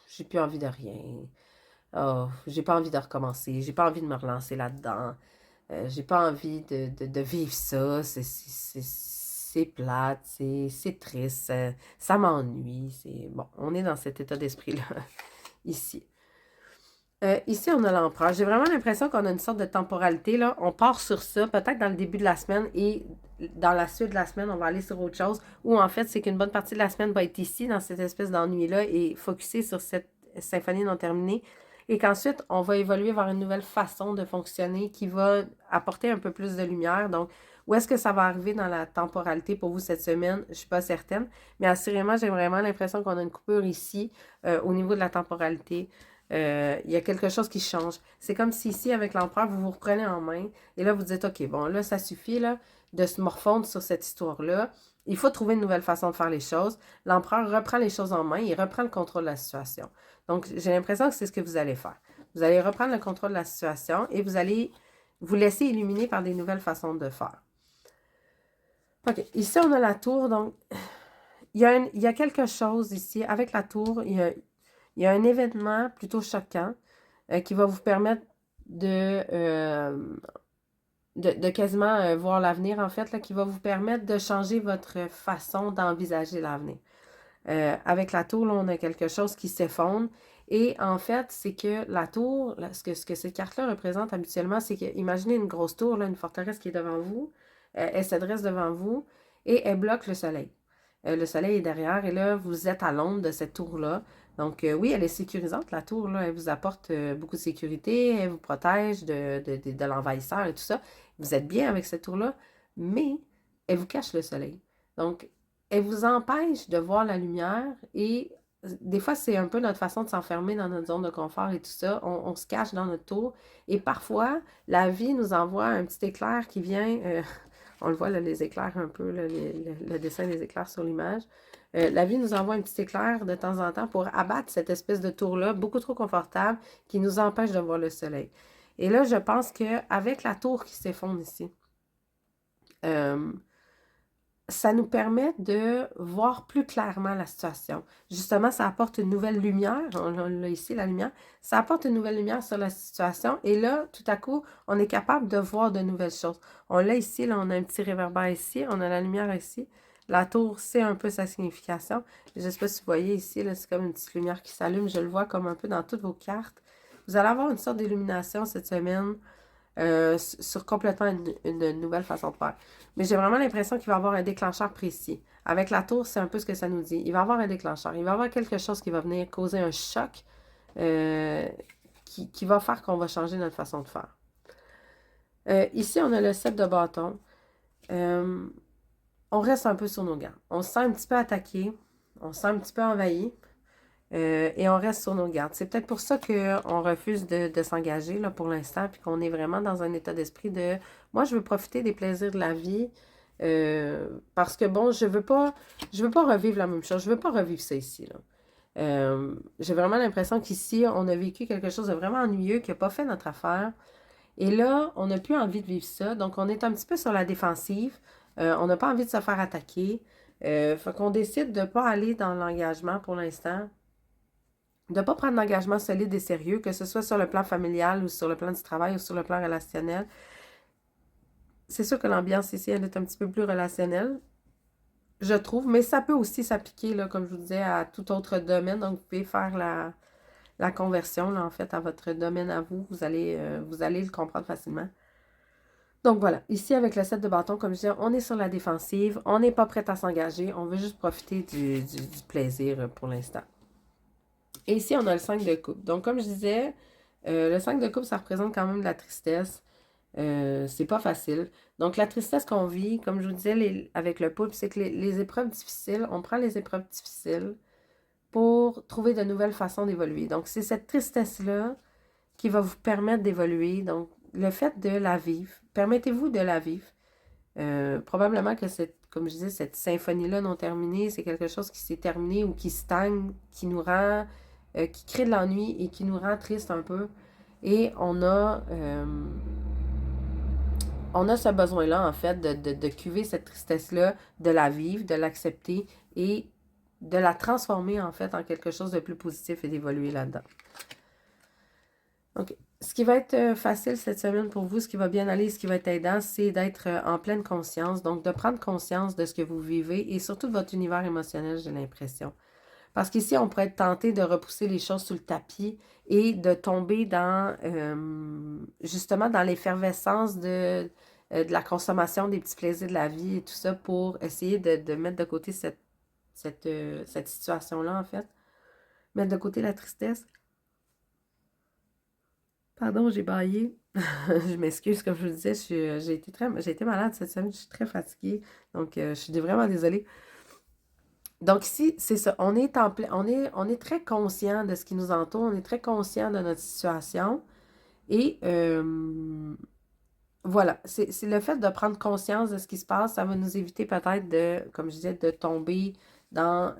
Speaker 1: J'ai plus envie de rien. Oh, j'ai pas envie de recommencer. J'ai pas envie de me relancer là-dedans. J'ai pas envie de vivre ça. C'est plate, c'est triste, ça m'ennuie. Bon, on est dans cet état d'esprit-là, ici. Ici, on a l'empereur. J'ai vraiment l'impression qu'on a une sorte de temporalité, là. On part sur ça, peut-être dans le début de la semaine, et dans la suite de la semaine, on va aller sur autre chose, ou en fait, c'est qu'une bonne partie de la semaine va être ici, dans cette espèce d'ennui-là, et focusée sur cette symphonie non terminée, et qu'ensuite, on va évoluer vers une nouvelle façon de fonctionner qui va apporter un peu plus de lumière. Donc, où est-ce que ça va arriver dans la temporalité pour vous cette semaine? Je ne suis pas certaine, mais assurément, j'ai vraiment l'impression qu'on a une coupure ici au niveau de la temporalité. Il y a quelque chose qui change. C'est comme si ici, avec l'empereur, vous vous reprenez en main et là, vous dites, OK, bon, là, ça suffit là, de se morfondre sur cette histoire-là. Il faut trouver une nouvelle façon de faire les choses. L'empereur reprend les choses en main, il reprend le contrôle de la situation. Donc, j'ai l'impression que c'est ce que vous allez faire. Vous allez reprendre le contrôle de la situation et vous allez vous laisser illuminer par des nouvelles façons de faire. OK, ici, on a la tour, donc il y a quelque chose ici. Avec la tour, il y a un événement plutôt choquant qui va vous permettre de quasiment voir l'avenir, en fait, là, qui va vous permettre de changer votre façon d'envisager l'avenir. Avec la tour, là, on a quelque chose qui s'effondre. Et en fait, c'est que la tour, là, ce que cette carte-là représente habituellement, c'est que, imaginez une grosse tour, là, une forteresse qui est devant vous, elle s'adresse devant vous et elle bloque le soleil. Le soleil est derrière et là, vous êtes à l'ombre de cette tour-là. Donc, oui, elle est sécurisante, la tour, là, elle vous apporte beaucoup de sécurité, elle vous protège de l'envahisseur et tout ça. Vous êtes bien avec cette tour-là, mais elle vous cache le soleil. Donc, elle vous empêche de voir la lumière et des fois, c'est un peu notre façon de s'enfermer dans notre zone de confort et tout ça. On se cache dans notre tour et parfois, la vie nous envoie un petit éclair qui vient, on le voit, là, les éclairs un peu, là, le dessin des éclairs sur l'image. La vie nous envoie un petit éclair de temps en temps pour abattre cette espèce de tour-là, beaucoup trop confortable, qui nous empêche de voir le soleil. Et là, je pense qu'avec la tour qui s'effondre ici, euh, ça nous permet de voir plus clairement la situation. Justement, ça apporte une nouvelle lumière. On a ici la lumière. Ça apporte une nouvelle lumière sur la situation. Et là, tout à coup, on est capable de voir de nouvelles choses. On l'a ici, là, on a un petit réverbère ici. On a la lumière ici. La tour, c'est un peu sa signification. Je ne sais pas si vous voyez ici, là, c'est comme une petite lumière qui s'allume. Je le vois comme un peu dans toutes vos cartes. Vous allez avoir une sorte d'illumination cette semaine. Sur complètement une nouvelle façon de faire. Mais j'ai vraiment l'impression qu'il va y avoir un déclencheur précis. Avec la tour, c'est un peu ce que ça nous dit. Il va y avoir un déclencheur. Il va y avoir quelque chose qui va venir causer un choc euh, qui va faire qu'on va changer notre façon de faire. Ici, on a le 7 de bâton. Euh, on reste un peu sur nos gants. On se sent un petit peu attaqué. On se sent un petit peu envahi. Et on reste sur nos gardes. C'est peut-être pour ça qu'on refuse de s'engager là, pour l'instant, puis qu'on est vraiment dans un état d'esprit de moi, je veux profiter des plaisirs de la vie. Parce que bon, je veux pas revivre la même chose. Je veux pas revivre ça ici. Là. J'ai vraiment l'impression qu'ici, on a vécu quelque chose de vraiment ennuyeux qui n'a pas fait notre affaire. Et là, on n'a plus envie de vivre ça. Donc, on est un petit peu sur la défensive. On n'a pas envie de se faire attaquer. Fait qu'on décide de ne pas aller dans l'engagement pour l'instant, de ne pas prendre d'engagement solide et sérieux, que ce soit sur le plan familial ou sur le plan du travail ou sur le plan relationnel. C'est sûr que l'ambiance ici, elle est un petit peu plus relationnelle, je trouve, mais ça peut aussi s'appliquer, là, comme je vous disais, à tout autre domaine. Donc, vous pouvez faire la conversion, là, en fait, à votre domaine à vous. Vous allez le comprendre facilement. Donc, voilà. Ici, avec le 7 de bâton, comme je disais, on est sur la défensive. On n'est pas prêt à s'engager. On veut juste profiter du plaisir pour l'instant. Et ici, on a le 5 de coupe. Donc, comme je disais, le 5 de coupe, ça représente quand même de la tristesse. C'est pas facile. Donc, la tristesse qu'on vit, comme je vous disais avec le poulpe, c'est que les épreuves difficiles, on prend les épreuves difficiles pour trouver de nouvelles façons d'évoluer. Donc, c'est cette tristesse-là qui va vous permettre d'évoluer. Donc, le fait de la vivre, permettez-vous de la vivre. Probablement que comme je disais, cette symphonie-là non terminée, c'est quelque chose qui s'est terminé ou qui stagne, qui nous rend, qui crée de l'ennui et qui nous rend triste un peu. Et on a ce besoin-là, en fait, de cuver cette tristesse-là, de la vivre, de l'accepter et de la transformer, en fait, en quelque chose de plus positif et d'évoluer là-dedans. Donc, ce qui va être facile cette semaine pour vous, ce qui va bien aller, ce qui va être aidant, c'est d'être en pleine conscience, donc de prendre conscience de ce que vous vivez et surtout de votre univers émotionnel, j'ai l'impression. Parce qu'ici, on pourrait être tenté de repousser les choses sous le tapis et de tomber justement, dans l'effervescence de la consommation des petits plaisirs de la vie et tout ça pour essayer de mettre de côté cette situation-là, en fait. Mettre de côté la tristesse. Pardon, j'ai bâillé. Je m'excuse, comme je vous disais, j'ai été malade cette semaine, je suis très fatiguée. Donc, je suis vraiment désolée. Donc ici, c'est ça. On est très conscient de ce qui nous entoure, on est très conscient de notre situation. Et voilà, c'est le fait de prendre conscience de ce qui se passe, ça va nous éviter peut-être comme je disais, de tomber dans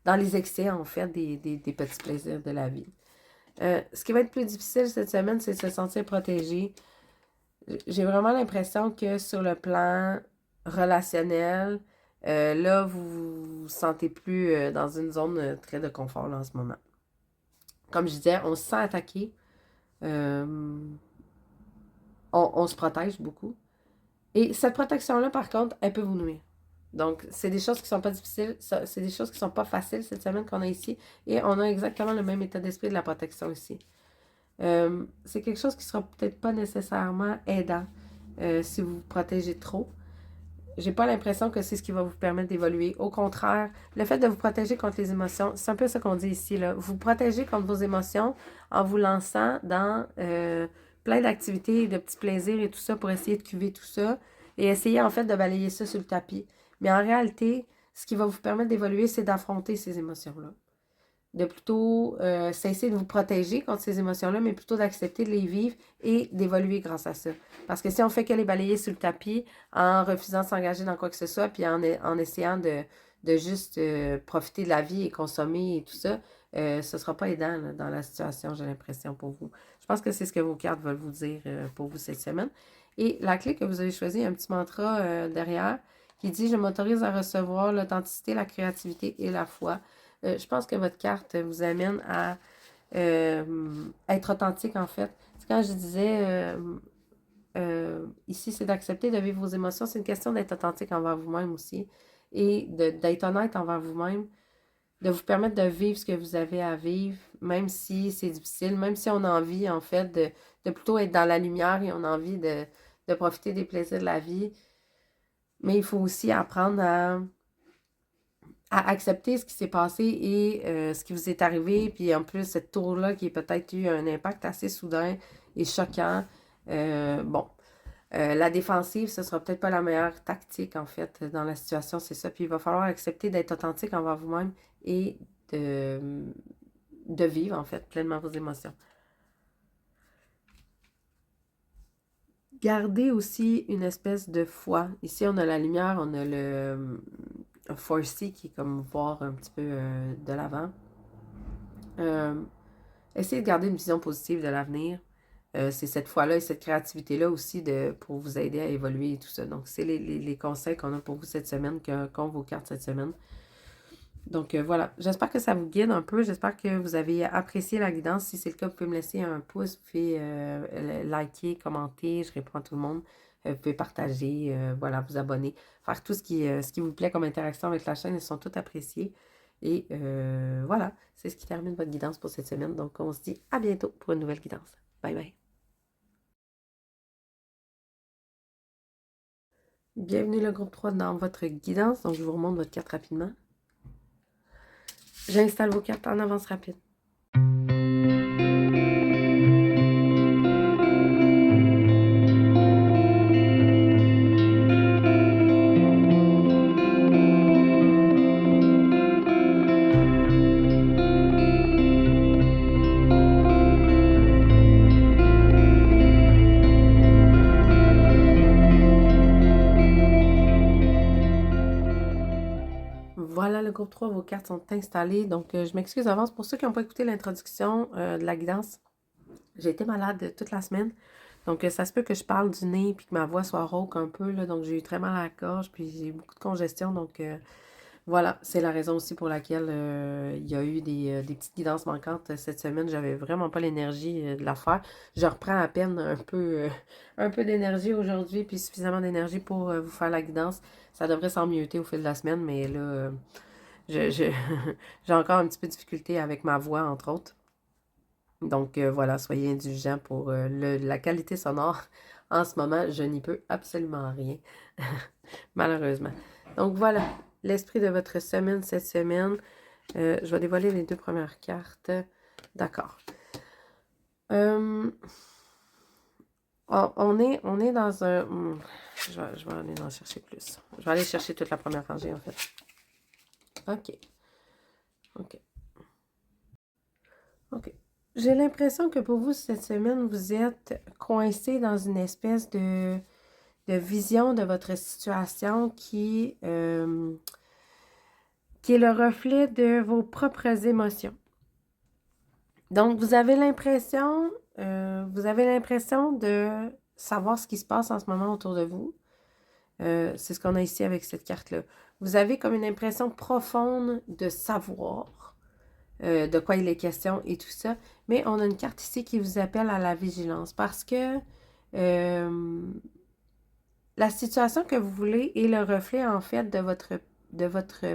Speaker 1: les excès, en fait, des petits plaisirs de la vie. Ce qui va être plus difficile cette semaine, c'est de se sentir protégé. J'ai vraiment l'impression que sur le plan relationnel, là, vous vous sentez plus dans une zone très de confort là, en ce moment. Comme je disais, on se sent attaqué. Euh, on se protège beaucoup. Et cette protection-là, par contre, elle peut vous nuire. Donc, c'est des choses qui ne sont pas difficiles, c'est des choses qui ne sont pas faciles cette semaine qu'on a ici. Et on a exactement le même état d'esprit de la protection ici. C'est quelque chose qui ne sera peut-être pas nécessairement aidant si vous vous protégez trop. J'ai pas l'impression que c'est ce qui va vous permettre d'évoluer. Au contraire, le fait de vous protéger contre les émotions, c'est un peu ce qu'on dit ici, là. Vous protégez contre vos émotions en vous lançant dans plein d'activités, de petits plaisirs et tout ça pour essayer de cuver tout ça et essayer en fait de balayer ça sur le tapis. Mais en réalité, ce qui va vous permettre d'évoluer, c'est d'affronter ces émotions-là. De plutôt cesser de vous protéger contre ces émotions-là, mais plutôt d'accepter de les vivre et d'évoluer grâce à ça. Parce que si on fait que les balayer sur le tapis en refusant de s'engager dans quoi que ce soit, puis en essayant de juste profiter de la vie et consommer et tout ça, ce ne sera pas aidant là, dans la situation, j'ai l'impression, pour vous. Je pense que c'est ce que vos cartes veulent vous dire pour vous cette semaine. Et la clé que vous avez choisie, un petit mantra derrière qui dit « Je m'autorise à recevoir l'authenticité, la créativité et la foi ». Je pense que votre carte vous amène à être authentique, en fait. C'est quand je disais, ici, c'est d'accepter de vivre vos émotions. C'est une question d'être authentique envers vous-même aussi et d'être honnête envers vous-même, de vous permettre de vivre ce que vous avez à vivre, même si c'est difficile, même si on a envie, en fait, de plutôt être dans la lumière et on a envie de profiter des plaisirs de la vie. Mais il faut aussi apprendre à accepter ce qui s'est passé et ce qui vous est arrivé, puis en plus cette tour-là qui a peut-être eu un impact assez soudain et choquant. La défensive, ce sera peut-être pas la meilleure tactique en fait dans la situation, c'est ça. Puis il va falloir accepter d'être authentique envers vous-même et de vivre en fait pleinement vos émotions. Gardez aussi une espèce de foi. Ici, on a la lumière, on a le foresee qui est comme voir un petit peu de l'avant. Essayez de garder une vision positive de l'avenir. C'est cette foi-là et cette créativité-là aussi pour vous aider à évoluer et tout ça. Donc, c'est les conseils qu'on a pour vous cette semaine, qu'ont vos cartes cette semaine. Donc, voilà. J'espère que ça vous guide un peu. J'espère que vous avez apprécié la guidance. Si c'est le cas, vous pouvez me laisser un pouce, vous pouvez liker, commenter. Je réponds à tout le monde. Vous pouvez partager, voilà, vous abonner. Faire tout ce qui vous plaît comme interaction avec la chaîne. Ils sont tous appréciés. Et voilà, c'est ce qui termine votre guidance pour cette semaine. Donc, on se dit à bientôt pour une nouvelle guidance. Bye bye. Bienvenue le groupe 3 dans votre guidance. Donc, je vous remonte votre carte rapidement. J'installe vos cartes en avance rapide. Voilà le groupe 3, vos cartes sont installées. Donc, je m'excuse d'avance pour ceux qui n'ont pas écouté l'introduction de la guidance. J'ai été malade toute la semaine. Donc, ça se peut que je parle du nez puis que ma voix soit rauque un peu. Là, donc, j'ai eu très mal à la gorge puis j'ai eu beaucoup de congestion. Donc, voilà, c'est la raison aussi pour laquelle il y a eu des petites guidances manquantes cette semaine. J'avais vraiment pas l'énergie de la faire. Je reprends à peine un peu d'énergie aujourd'hui puis suffisamment d'énergie pour vous faire la guidance. Ça devrait s'emmieuter au fil de la semaine, mais là, j'ai encore un petit peu de difficulté avec ma voix, entre autres. Donc voilà, soyez indulgents pour la qualité sonore. En ce moment, je n'y peux absolument rien, malheureusement. Donc voilà, l'esprit de votre semaine cette semaine. Je vais dévoiler les 2 premières cartes. D'accord. On est dans un... je vais aller en chercher plus. Je vais aller chercher toute la première rangée, en fait. OK. OK. OK. J'ai l'impression que pour vous, cette semaine, vous êtes coincé dans une espèce de vision de votre situation qui est le reflet de vos propres émotions. Donc, vous avez l'impression de savoir ce qui se passe en ce moment autour de vous. C'est ce qu'on a ici avec cette carte-là. Vous avez comme une impression profonde de savoir de quoi il est question et tout ça. Mais on a une carte ici qui vous appelle à la vigilance parce que La situation que vous voulez est le reflet, en fait, de votre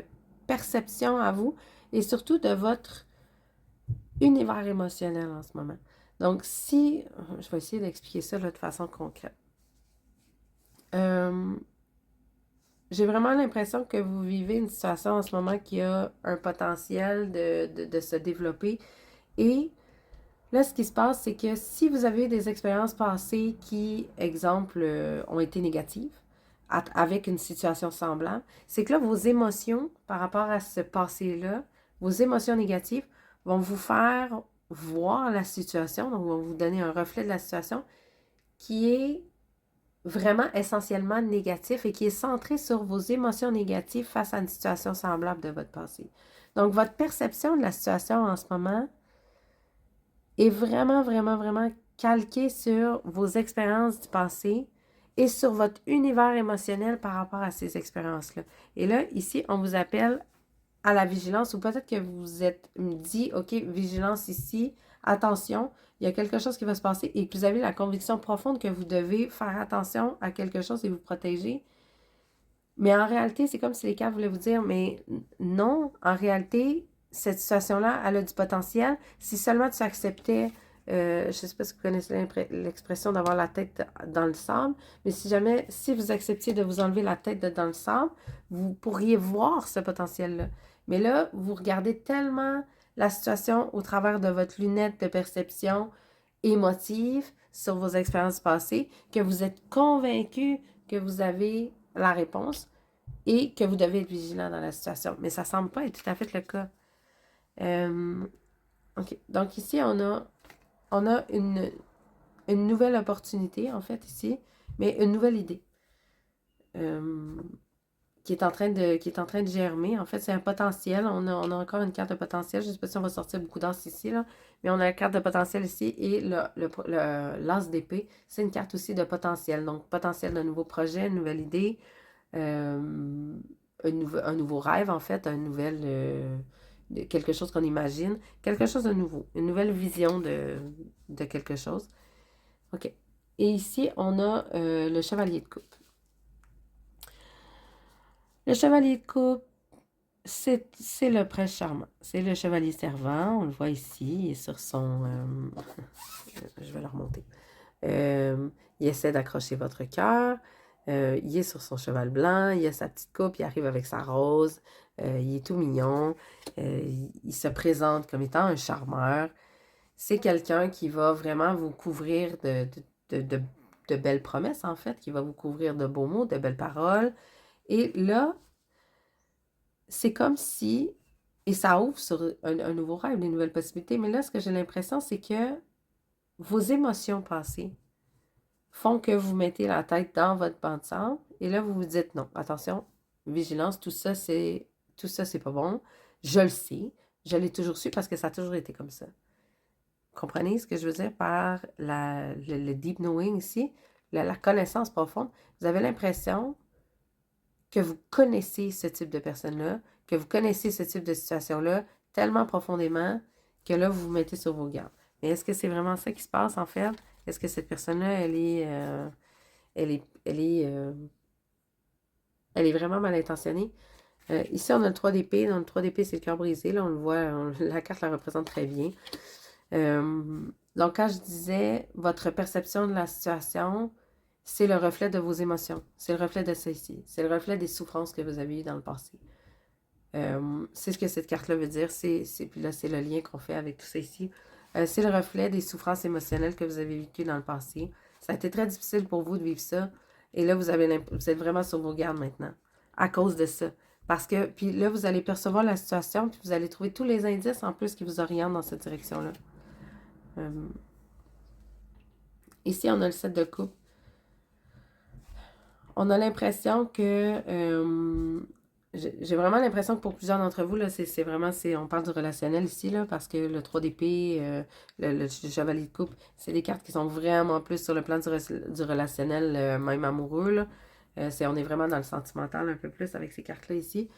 Speaker 1: perception à vous et surtout de votre univers émotionnel en ce moment. Donc, si, je vais essayer d'expliquer ça là, de façon concrète. J'ai vraiment l'impression que vous vivez une situation en ce moment qui a un potentiel de se développer. Et là, ce qui se passe, c'est que si vous avez des expériences passées qui, exemple, ont été négatives, avec une situation semblable, c'est que là, vos émotions par rapport à ce passé-là, vos émotions négatives vont vous faire voir la situation, donc vont vous donner un reflet de la situation qui est vraiment essentiellement négatif et qui est centré sur vos émotions négatives face à une situation semblable de votre passé. Donc, votre perception de la situation en ce moment est vraiment, vraiment, vraiment calquée sur vos expériences du passé et sur votre univers émotionnel par rapport à ces expériences-là. Et là, ici, on vous appelle à la vigilance ou peut-être que vous êtes dit, OK, vigilance ici, attention, il y a quelque chose qui va se passer et que vous avez la conviction profonde que vous devez faire attention à quelque chose et vous protéger. Mais en réalité, c'est comme si les cartes voulaient vous dire, mais non, en réalité, cette situation-là, elle a du potentiel. Si seulement tu acceptais, je ne sais pas si vous connaissez l'expression d'avoir la tête dans le sable, mais si vous acceptiez de vous enlever la tête dans le sable, vous pourriez voir ce potentiel-là. Mais là, vous regardez tellement la situation au travers de votre lunette de perception émotive sur vos expériences passées que vous êtes convaincu que vous avez la réponse et que vous devez être vigilant dans la situation. Mais ça ne semble pas être tout à fait le cas. OK. Donc ici, on a une nouvelle opportunité, en fait, ici, mais une nouvelle idée qui est en train de germer. En fait, c'est un potentiel. On a encore une carte de potentiel. Je ne sais pas si on va sortir beaucoup d'as ici, là, mais on a la carte de potentiel ici et l'as d'épée, c'est une carte aussi de potentiel. Donc, potentiel d'un nouveau projet, une nouvelle idée, un nouveau rêve, en fait, quelque chose qu'on imagine, quelque chose de nouveau, une nouvelle vision de quelque chose. OK. Et ici, on a le chevalier de coupe. Le chevalier de coupe, c'est le prince charmant. C'est le chevalier servant. On le voit ici. Il est sur son... je vais le remonter. Il essaie d'accrocher votre cœur. Il est sur son cheval blanc. Il a sa petite coupe. Il arrive avec sa rose. Il est tout mignon. Il se présente comme étant un charmeur. C'est quelqu'un qui va vraiment vous couvrir de belles promesses, en fait, qui va vous couvrir de beaux mots, de belles paroles. Et là, c'est comme si, et ça ouvre sur un nouveau rêve, des nouvelles possibilités, mais là, ce que j'ai l'impression, c'est que vos émotions passées font que vous mettez la tête dans votre banc de sang, et là, vous vous dites, non, attention, vigilance, tout ça, c'est pas bon. Je le sais, je l'ai toujours su parce que ça a toujours été comme ça. Comprenez ce que je veux dire par le deep knowing ici, la connaissance profonde? Vous avez l'impression que vous connaissez ce type de personne-là, que vous connaissez ce type de situation-là tellement profondément que là, vous vous mettez sur vos gardes. Mais est-ce que c'est vraiment ça qui se passe, en fait? Est-ce que cette personne-là, elle est vraiment mal intentionnée? Ici, on a le 3 d'épée. Dans le 3 d'épée, c'est le cœur brisé. Là, on le voit, la carte la représente très bien. Donc, quand je disais votre perception de la situation, c'est le reflet de vos émotions. C'est le reflet de ça ici. C'est le reflet des souffrances que vous avez eues dans le passé. C'est ce que cette carte-là veut dire. Puis là, c'est le lien qu'on fait avec tout ça ici. C'est le reflet des souffrances émotionnelles que vous avez vécues dans le passé. Ça a été très difficile pour vous de vivre ça. Et là, vous êtes vraiment sur vos gardes maintenant. À cause de ça. Parce que, puis là, vous allez percevoir la situation, puis vous allez trouver tous les indices en plus qui vous orientent dans cette direction-là. Ici, on a le 7 de coupe. On a l'impression que... j'ai vraiment l'impression que pour plusieurs d'entre vous, là, c'est vraiment... on parle du relationnel ici, là, parce que le 3 d'épée, le chevalier de coupe, c'est des cartes qui sont vraiment plus sur le plan du relationnel, même amoureux. Là. On est vraiment dans le sentimental un peu plus avec ces cartes-là ici.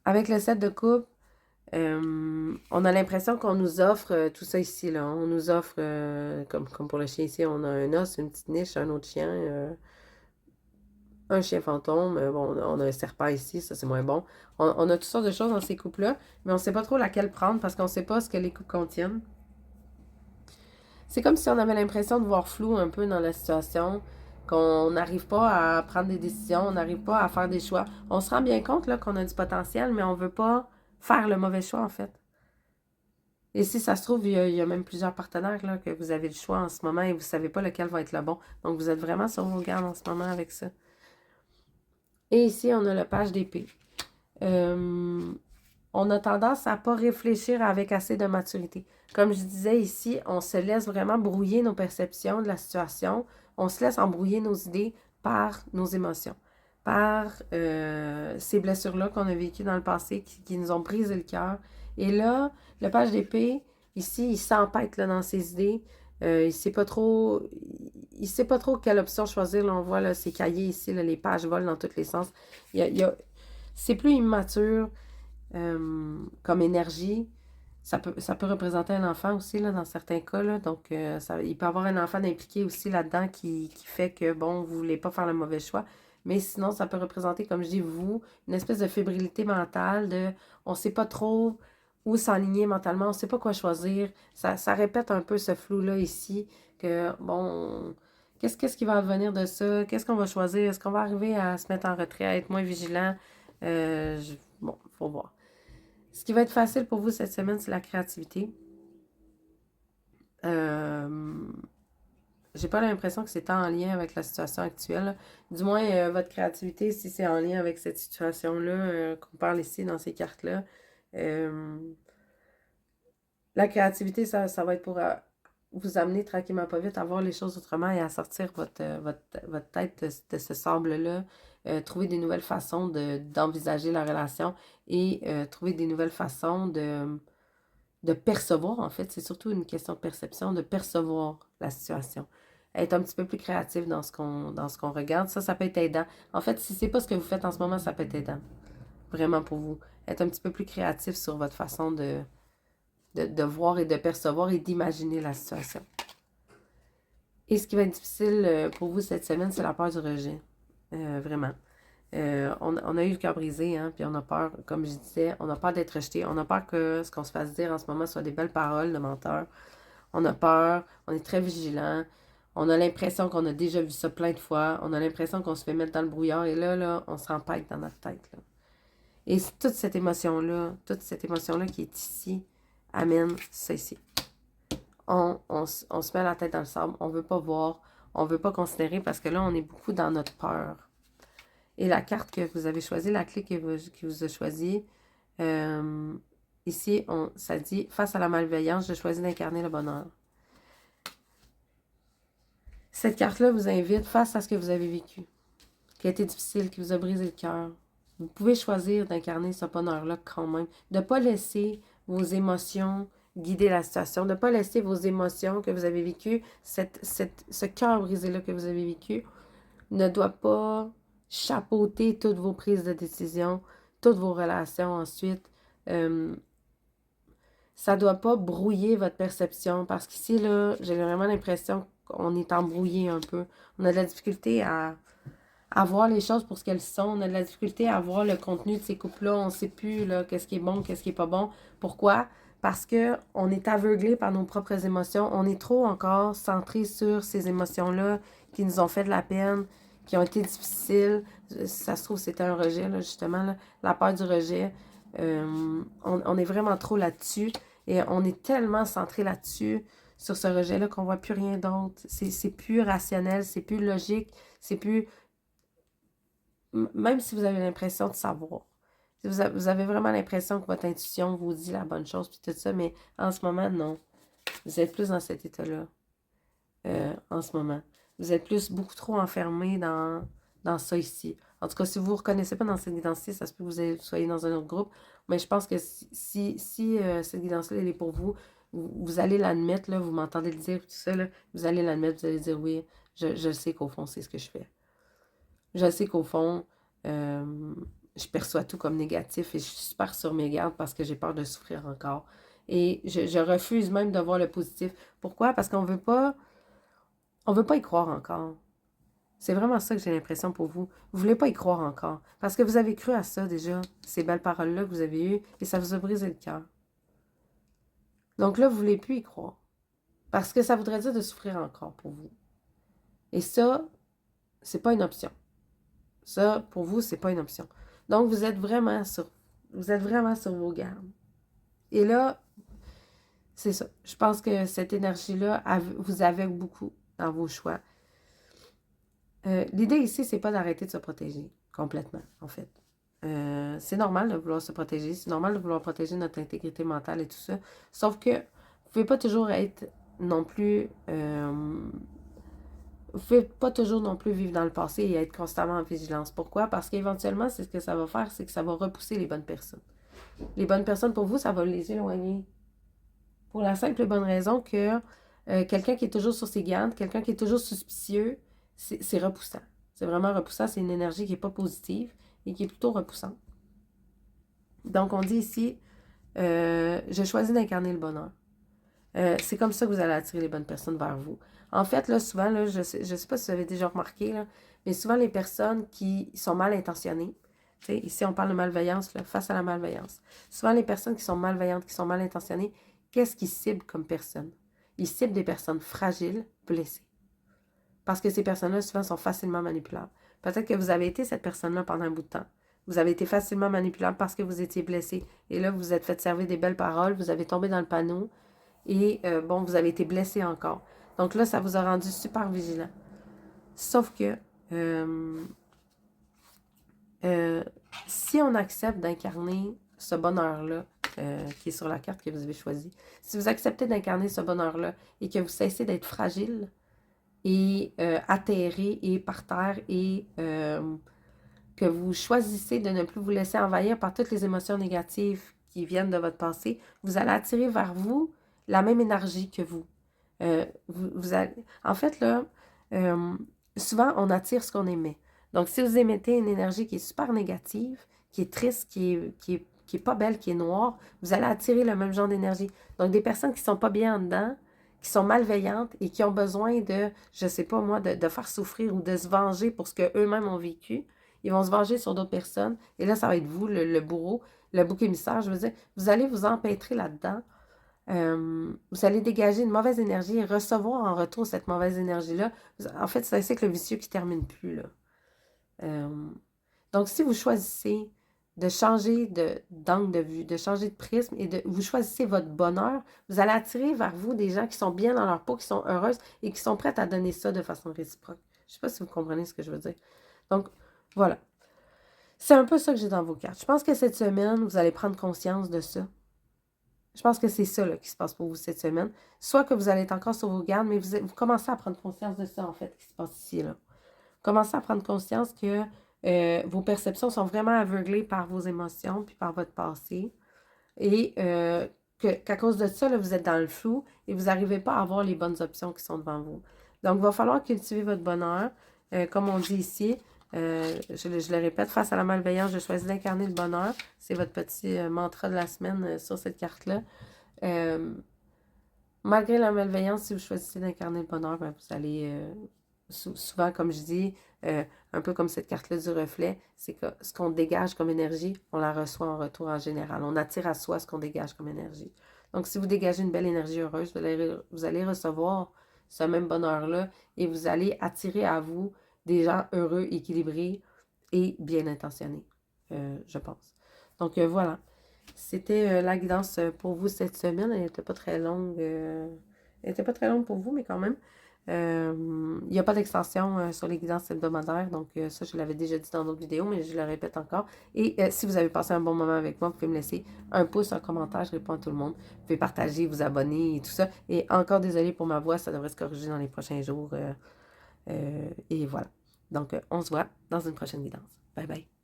Speaker 1: Avec le 7 de coupe, On a l'impression qu'on nous offre tout ça ici, là. On nous offre, comme pour le chien ici, on a un os, une petite niche, un autre chien, un chien fantôme. Bon, on a un serpent ici, ça c'est moins bon. On a toutes sortes de choses dans ces coupes-là, mais on ne sait pas trop laquelle prendre parce qu'on ne sait pas ce que les coupes contiennent. C'est comme si on avait l'impression de voir flou un peu dans la situation, qu'on n'arrive pas à prendre des décisions, on n'arrive pas à faire des choix. On se rend bien compte là, qu'on a du potentiel, mais on ne veut pas faire le mauvais choix en fait. Et si ça se trouve, il y a même plusieurs partenaires là, que vous avez le choix en ce moment et vous ne savez pas lequel va être le bon. Donc vous êtes vraiment sur vos gardes en ce moment avec ça. Et ici, on a le page d'épée. On a tendance à ne pas réfléchir avec assez de maturité. Comme je disais ici, on se laisse vraiment brouiller nos perceptions de la situation. On se laisse embrouiller nos idées par nos émotions, par ces blessures-là qu'on a vécues dans le passé qui nous ont brisé le cœur. Et là, le page d'épée, ici, il s'empête là, dans ses idées. Il sait pas trop, il sait pas trop quelle option choisir. Là, on voit là, ses cahiers ici, là, les pages volent dans tous les sens. C'est plus immature comme énergie. Ça peut représenter un enfant aussi, là, dans certains cas. Là. Donc, il peut y avoir un enfant impliqué aussi là-dedans qui fait que, bon, vous ne voulez pas faire le mauvais choix. Mais sinon, ça peut représenter, comme je dis, vous, une espèce de fébrilité mentale, on ne sait pas trop où s'aligner mentalement, on ne sait pas quoi choisir. Ça répète un peu ce flou-là ici, que, bon, qu'est-ce qui va advenir de ça? Qu'est-ce qu'on va choisir? Est-ce qu'on va arriver à se mettre en retrait, à être moins vigilant? Bon, il faut voir. Ce qui va être facile pour vous cette semaine, c'est la créativité. J'ai pas l'impression que c'est en lien avec la situation actuelle. Du moins, votre créativité, si c'est en lien avec cette situation-là, qu'on parle ici dans ces cartes-là. La créativité, ça va être pour vous amener tranquillement pas vite à voir les choses autrement et à sortir votre tête de ce sable-là. Trouver des nouvelles façons d'envisager la relation et trouver des nouvelles façons de percevoir, en fait. C'est surtout une question de perception, de percevoir la situation. Être un petit peu plus créatif dans ce qu'on regarde, ça peut être aidant. En fait, si c'est pas ce que vous faites en ce moment, ça peut être aidant. Vraiment pour vous. Être un petit peu plus créatif sur votre façon de voir et de percevoir et d'imaginer la situation. Et ce qui va être difficile pour vous cette semaine, c'est la peur du rejet. Vraiment. On a eu le cœur brisé, hein, puis on a peur, comme je disais, on a peur d'être rejeté. On a peur que ce qu'on se fasse dire en ce moment soit des belles paroles de menteurs. On a peur, on est très vigilant. On a l'impression qu'on a déjà vu ça plein de fois. On a l'impression qu'on se fait mettre dans le brouillard. Et là, on s'empête dans notre tête. Là. Et toute cette émotion-là qui est ici, amène ça ici. On se met la tête dans le sable. On ne veut pas voir. On ne veut pas considérer parce que là, on est beaucoup dans notre peur. Et la carte que vous avez choisie, la clé qui vous a choisie, ici, ça dit « Face à la malveillance, je choisis d'incarner le bonheur ». Cette carte-là vous invite face à ce que vous avez vécu, qui a été difficile, qui vous a brisé le cœur. Vous pouvez choisir d'incarner ce bonheur-là quand même, de ne pas laisser vos émotions guider la situation, de ne pas laisser vos émotions que vous avez vécues, ce cœur brisé-là que vous avez vécu, ne doit pas chapeauter toutes vos prises de décision, toutes vos relations ensuite. Ça ne doit pas brouiller votre perception parce qu'ici, là, j'ai vraiment l'impression qu'on est embrouillé un peu. On a de la difficulté à voir les choses pour ce qu'elles sont. On a de la difficulté à voir le contenu de ces couples-là. On ne sait plus là, qu'est-ce qui est bon, qu'est-ce qui n'est pas bon. Pourquoi? Parce qu'on est aveuglé par nos propres émotions. On est trop encore centré sur ces émotions-là qui nous ont fait de la peine, qui ont été difficiles. Ça se trouve, c'était un rejet, là, justement. Là. La peur du rejet. On est vraiment trop là-dessus. Et on est tellement centré là-dessus, sur ce rejet-là, qu'on ne voit plus rien d'autre. C'est plus rationnel, c'est plus logique, c'est plus... Même si vous avez l'impression de savoir. Si vous avez vraiment l'impression que votre intuition vous dit la bonne chose, puis tout ça, mais en ce moment, non. Vous êtes plus dans cet état-là. En ce moment. Vous êtes plus beaucoup trop enfermé dans ça ici. En tout cas, si vous ne vous reconnaissez pas dans cette guidance-ci, ça se peut que vous soyez dans un autre groupe. Mais je pense que si cette guidance-là, elle est pour vous, vous allez l'admettre, là, vous m'entendez le dire, tout ça, là, vous allez l'admettre, vous allez dire oui, je sais qu'au fond, c'est ce que je fais. Je sais qu'au fond, je perçois tout comme négatif et je suis super sur mes gardes parce que j'ai peur de souffrir encore. Et je refuse même de voir le positif. Pourquoi? Parce on veut pas y croire encore. C'est vraiment ça que j'ai l'impression pour vous. Vous voulez pas y croire encore. Parce que vous avez cru à ça déjà, ces belles paroles-là que vous avez eues, et ça vous a brisé le cœur. Donc là, vous voulez plus y croire. Parce que ça voudrait dire de souffrir encore pour vous. Et ça, c'est pas une option. Ça, pour vous, c'est pas une option. Donc, vous êtes vraiment sur vos gardes. Et là, c'est ça. Je pense que cette énergie-là vous aveugle beaucoup dans vos choix. L'idée ici, c'est pas d'arrêter de se protéger complètement, en fait. C'est normal de vouloir se protéger, c'est normal de vouloir protéger notre intégrité mentale et tout ça. Sauf que vous pouvez pas toujours être non plus... vous pouvez pas toujours non plus vivre dans le passé et être constamment en vigilance. Pourquoi? Parce qu'éventuellement, c'est ce que ça va faire, c'est que ça va repousser les bonnes personnes. Les bonnes personnes, pour vous, ça va les éloigner. Pour la simple et bonne raison que quelqu'un qui est toujours sur ses gardes, quelqu'un qui est toujours suspicieux, c'est repoussant. C'est vraiment repoussant. C'est une énergie qui n'est pas positive et qui est plutôt repoussante. Donc, on dit ici, je choisis d'incarner le bonheur. C'est comme ça que vous allez attirer les bonnes personnes vers vous. En fait, là, souvent, là, je sais pas si vous avez déjà remarqué, là, mais souvent, les personnes qui sont mal intentionnées, ici, on parle de malveillance, là, face à la malveillance. Souvent, les personnes qui sont malveillantes, qui sont mal intentionnées, qu'est-ce qu'ils ciblent comme personnes? Ils ciblent des personnes fragiles, blessées. Parce que ces personnes-là, souvent, sont facilement manipulables. Peut-être que vous avez été cette personne-là pendant un bout de temps. Vous avez été facilement manipulable parce que vous étiez blessé. Et là, vous vous êtes fait servir des belles paroles, vous avez tombé dans le panneau et, bon, vous avez été blessé encore. Donc là, ça vous a rendu super vigilant. Sauf que, si on accepte d'incarner ce bonheur-là, qui est sur la carte que vous avez choisie, si vous acceptez d'incarner ce bonheur-là et que vous cessez d'être fragile et atterré et par terre et que vous choisissez de ne plus vous laisser envahir par toutes les émotions négatives qui viennent de votre passé, vous allez attirer vers vous la même énergie que vous. En fait, là, souvent, on attire ce qu'on émet. Donc, si vous émettez une énergie qui est super négative, qui est triste, qui est pas belle, qui est noire, vous allez attirer le même genre d'énergie. Donc, des personnes qui sont pas bien en dedans, qui sont malveillantes et qui ont besoin de, je sais pas moi, de faire souffrir ou de se venger pour ce qu'eux-mêmes ont vécu, ils vont se venger sur d'autres personnes. Et là, ça va être vous, le bourreau, le bouc émissaire, je veux dire. Vous allez vous empêtrer là-dedans. Vous allez dégager une mauvaise énergie et recevoir en retour cette mauvaise énergie-là. En fait, c'est un cycle vicieux qui ne termine plus, là. Donc, si vous choisissez de changer d'angle de vue, de changer de prisme et vous choisissez votre bonheur, vous allez attirer vers vous des gens qui sont bien dans leur peau, qui sont heureuses et qui sont prêtes à donner ça de façon réciproque. Je ne sais pas si vous comprenez ce que je veux dire. Donc, voilà. C'est un peu ça que j'ai dans vos cartes. Je pense que cette semaine, vous allez prendre conscience de ça. Je pense que c'est ça là, qui se passe pour vous cette semaine. Soit que vous allez être encore sur vos gardes, mais vous commencez à prendre conscience de ça, en fait, qui se passe ici. Là. Vous commencez à prendre conscience que vos perceptions sont vraiment aveuglées par vos émotions puis par votre passé. Et qu'à cause de ça, là, vous êtes dans le flou et vous n'arrivez pas à avoir les bonnes options qui sont devant vous. Donc, il va falloir cultiver votre bonheur. Comme on dit ici, je le répète, face à la malveillance, je choisis d'incarner le bonheur. C'est votre petit mantra de la semaine sur cette carte-là. Malgré la malveillance, si vous choisissez d'incarner le bonheur, ben, vous allez souvent, comme je dis, un peu comme cette carte-là du reflet, c'est que ce qu'on dégage comme énergie, on la reçoit en retour en général. On attire à soi ce qu'on dégage comme énergie. Donc, si vous dégagez une belle énergie heureuse, vous allez recevoir ce même bonheur-là et vous allez attirer à vous des gens heureux, équilibrés et bien intentionnés, je pense. Donc, voilà. C'était la guidance pour vous cette semaine. Elle n'était pas très longue. Elle n'était pas très longue pour vous, mais quand même. Il n'y a pas d'extension sur les guidances hebdomadaires, donc ça, je l'avais déjà dit dans d'autres vidéos, mais je le répète encore. Et si vous avez passé un bon moment avec moi, vous pouvez me laisser un pouce, un commentaire, je réponds à tout le monde. Vous pouvez partager, vous abonner et tout ça. Et encore désolé pour ma voix, ça devrait se corriger dans les prochains jours. Et voilà. Donc, on se voit dans une prochaine guidance. Bye bye.